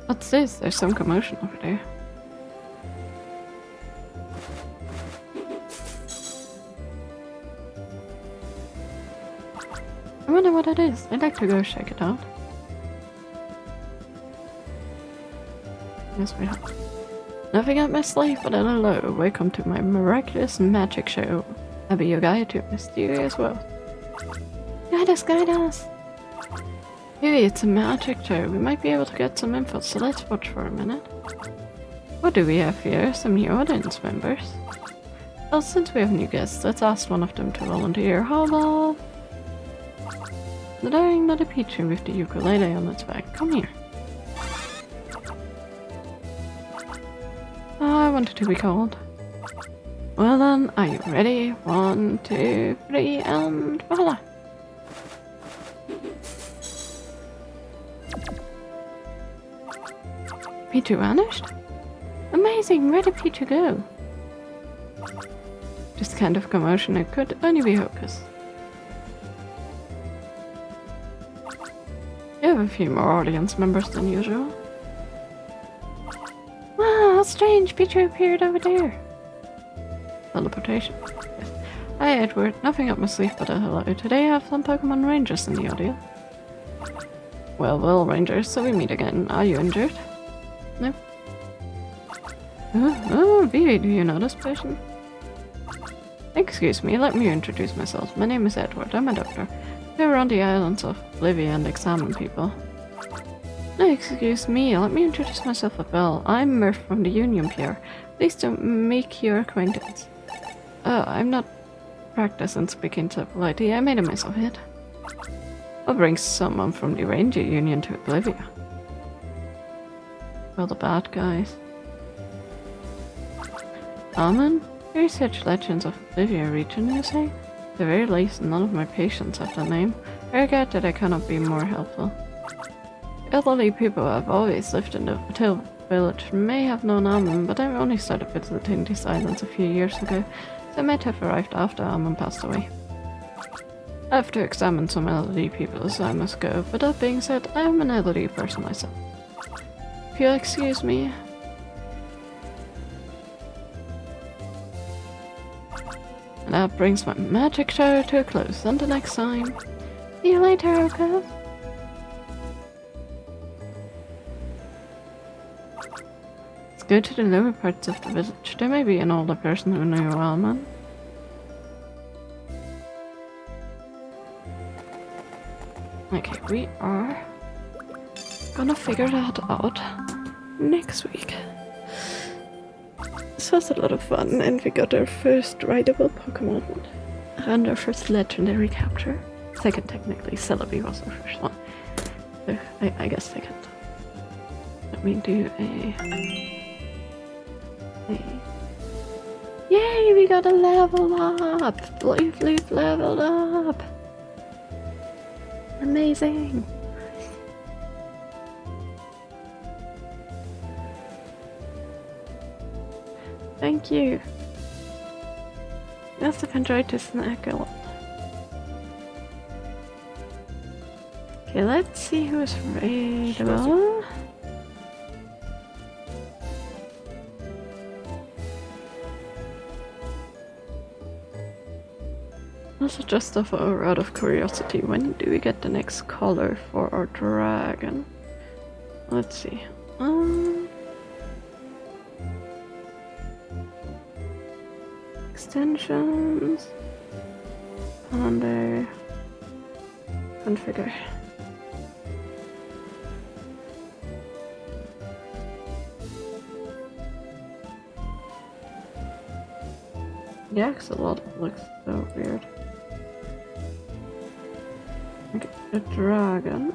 Speaker 1: What's this? There's some commotion over there. I wonder what it is. I'd like to go check it out. Yes, we have. Nothing up my sleeve, but hello. Welcome to my miraculous magic show. I'll be your guide to a mysterious world. Guide us! Maybe it's a magic show. We might be able to get some info, so let's watch for a minute. What do we have here? Some new audience members. Well, since we have new guests, let's ask one of them to volunteer. How about the daring little Pichu with the ukulele on its back? Come here. I wanted to be called. Well then, are you ready? 1, 2, 3, and voila! Pichu vanished? Amazing! Where did Pichu go? This kind of commotion, it could only be Hocus. You have a few more audience members than usual. Wow, how strange! Pichu appeared over there. Teleportation. Yes. Hi Edward, nothing up my sleeve but a hello. Today I have some Pokemon Rangers in the audio. Well, Rangers, so we meet again. Are you injured? Nope. Oh, Vivi, do you know this person? Excuse me, let me introduce myself. My name is Edward, I'm a doctor. I go around the islands of Bolivia and examine people. No, excuse me, let me introduce myself as well. I'm Murph from the Union Pier. Pleased to make your acquaintance. I'm not practicing speaking so politely, I made a mess of it. What brings someone from the Ranger Union to Bolivia? Well, the bad guys. Almond? You research legends of Bolivia region, you say? At the very least, none of my patients have that name. I regret that I cannot be more helpful. Elderly people who have always lived in the Till village may have known Almond, but I only started visiting these islands a few years ago, so I might have arrived after Almond passed away. I have to examine some elderly people, so I must go, but that being said, I am an elderly person myself. If you'll excuse me. And that brings my magic show to a close. Until next time. See you later, okay? Let's go to the lower parts of the village. There may be an older person who knew Almond. Okay, we are gonna figure that out next week. This was a lot of fun, and we got our first rideable Pokemon and our first legendary capture. Second, technically, Celebi was our first one. So, I guess second. Let me do a... Yay, we got a level up! Leaf leveled up! Amazing! Thank you. I must have enjoyed this snack a lot. Okay, let's see who is raidable. Also, just out of curiosity, when do we get the next color for our dragon? Let's see. Extensions. Under configure. The axolotl looks so weird. Okay, a dragon.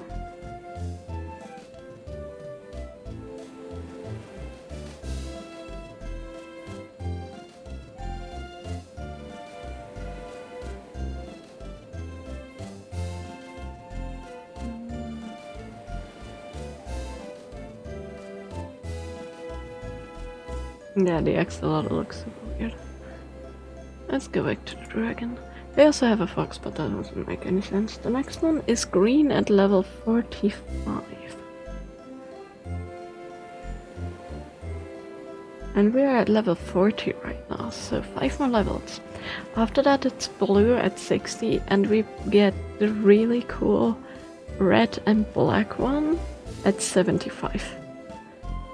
Speaker 1: Yeah, the axolotl looks super weird. Let's go back to the dragon. They also have a fox, but that doesn't make any sense. The next one is green at level 45. And we are at level 40 right now, so 5 more levels. After that it's blue at 60 and we get the really cool red and black one at 75.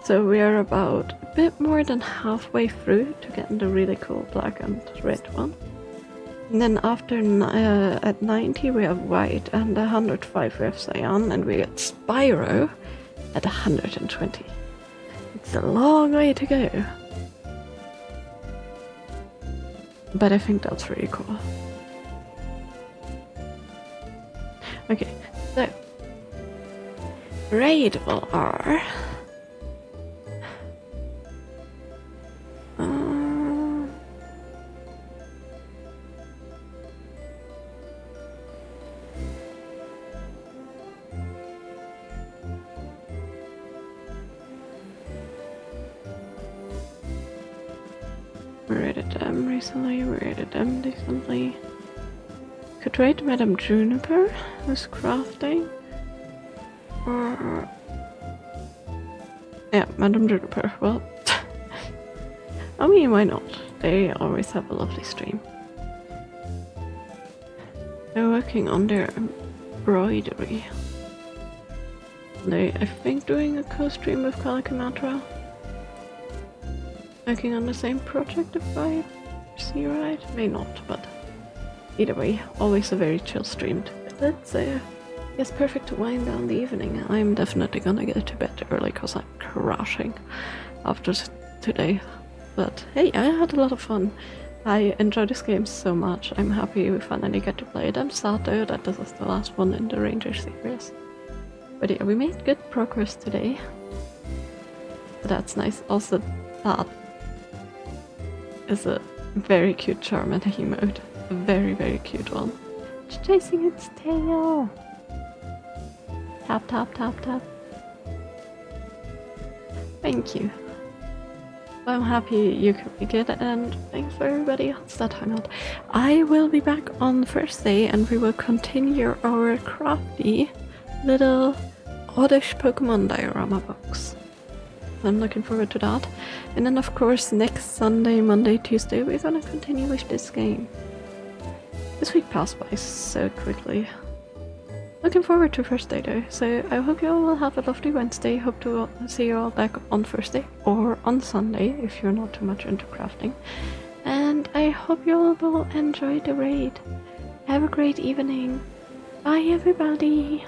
Speaker 1: So we are about a bit more than halfway through to getting the really cool black and red one. And then after at 90 we have white, and 105 we have cyan, and we get Spyro at 120. It's a long way to go. But I think that's really cool. Okay, so raidable are we raided them recently, we raided them decently. Could raid Madame Juniper, who's crafting. Or yeah, Madame Juniper, well I mean, why not? They always have a lovely stream. They're working on their embroidery. They, I think, doing a co-stream with Kalikimatra. Working on the same project, if I see right. May not, but either way, always a very chill stream. Let's say, yes, perfect to wind down the evening. I'm definitely gonna get to bed early because I'm crashing after today. But hey, I had a lot of fun. I enjoy this game so much. I'm happy we finally get to play it. I'm sad though that this is the last one in the Ranger series. But yeah, we made good progress today. So that's nice. Also, that is a very cute Charmander emote. A very, very cute one. It's chasing its tail. Tap, tap, tap, tap. Thank you. I'm happy you could make it, and thanks for everybody else that hung out. I will be back on Thursday and we will continue our crafty little oddish Pokemon diorama box. I'm looking forward to that. And then of course next Sunday, Monday, Tuesday we're gonna continue with this game. This week passed by so quickly. Looking forward to Thursday though, so I hope you all will have a lovely Wednesday. Hope to see you all back on Thursday or on Sunday if you're not too much into crafting. And I hope you all will enjoy the raid. Have a great evening. Bye everybody!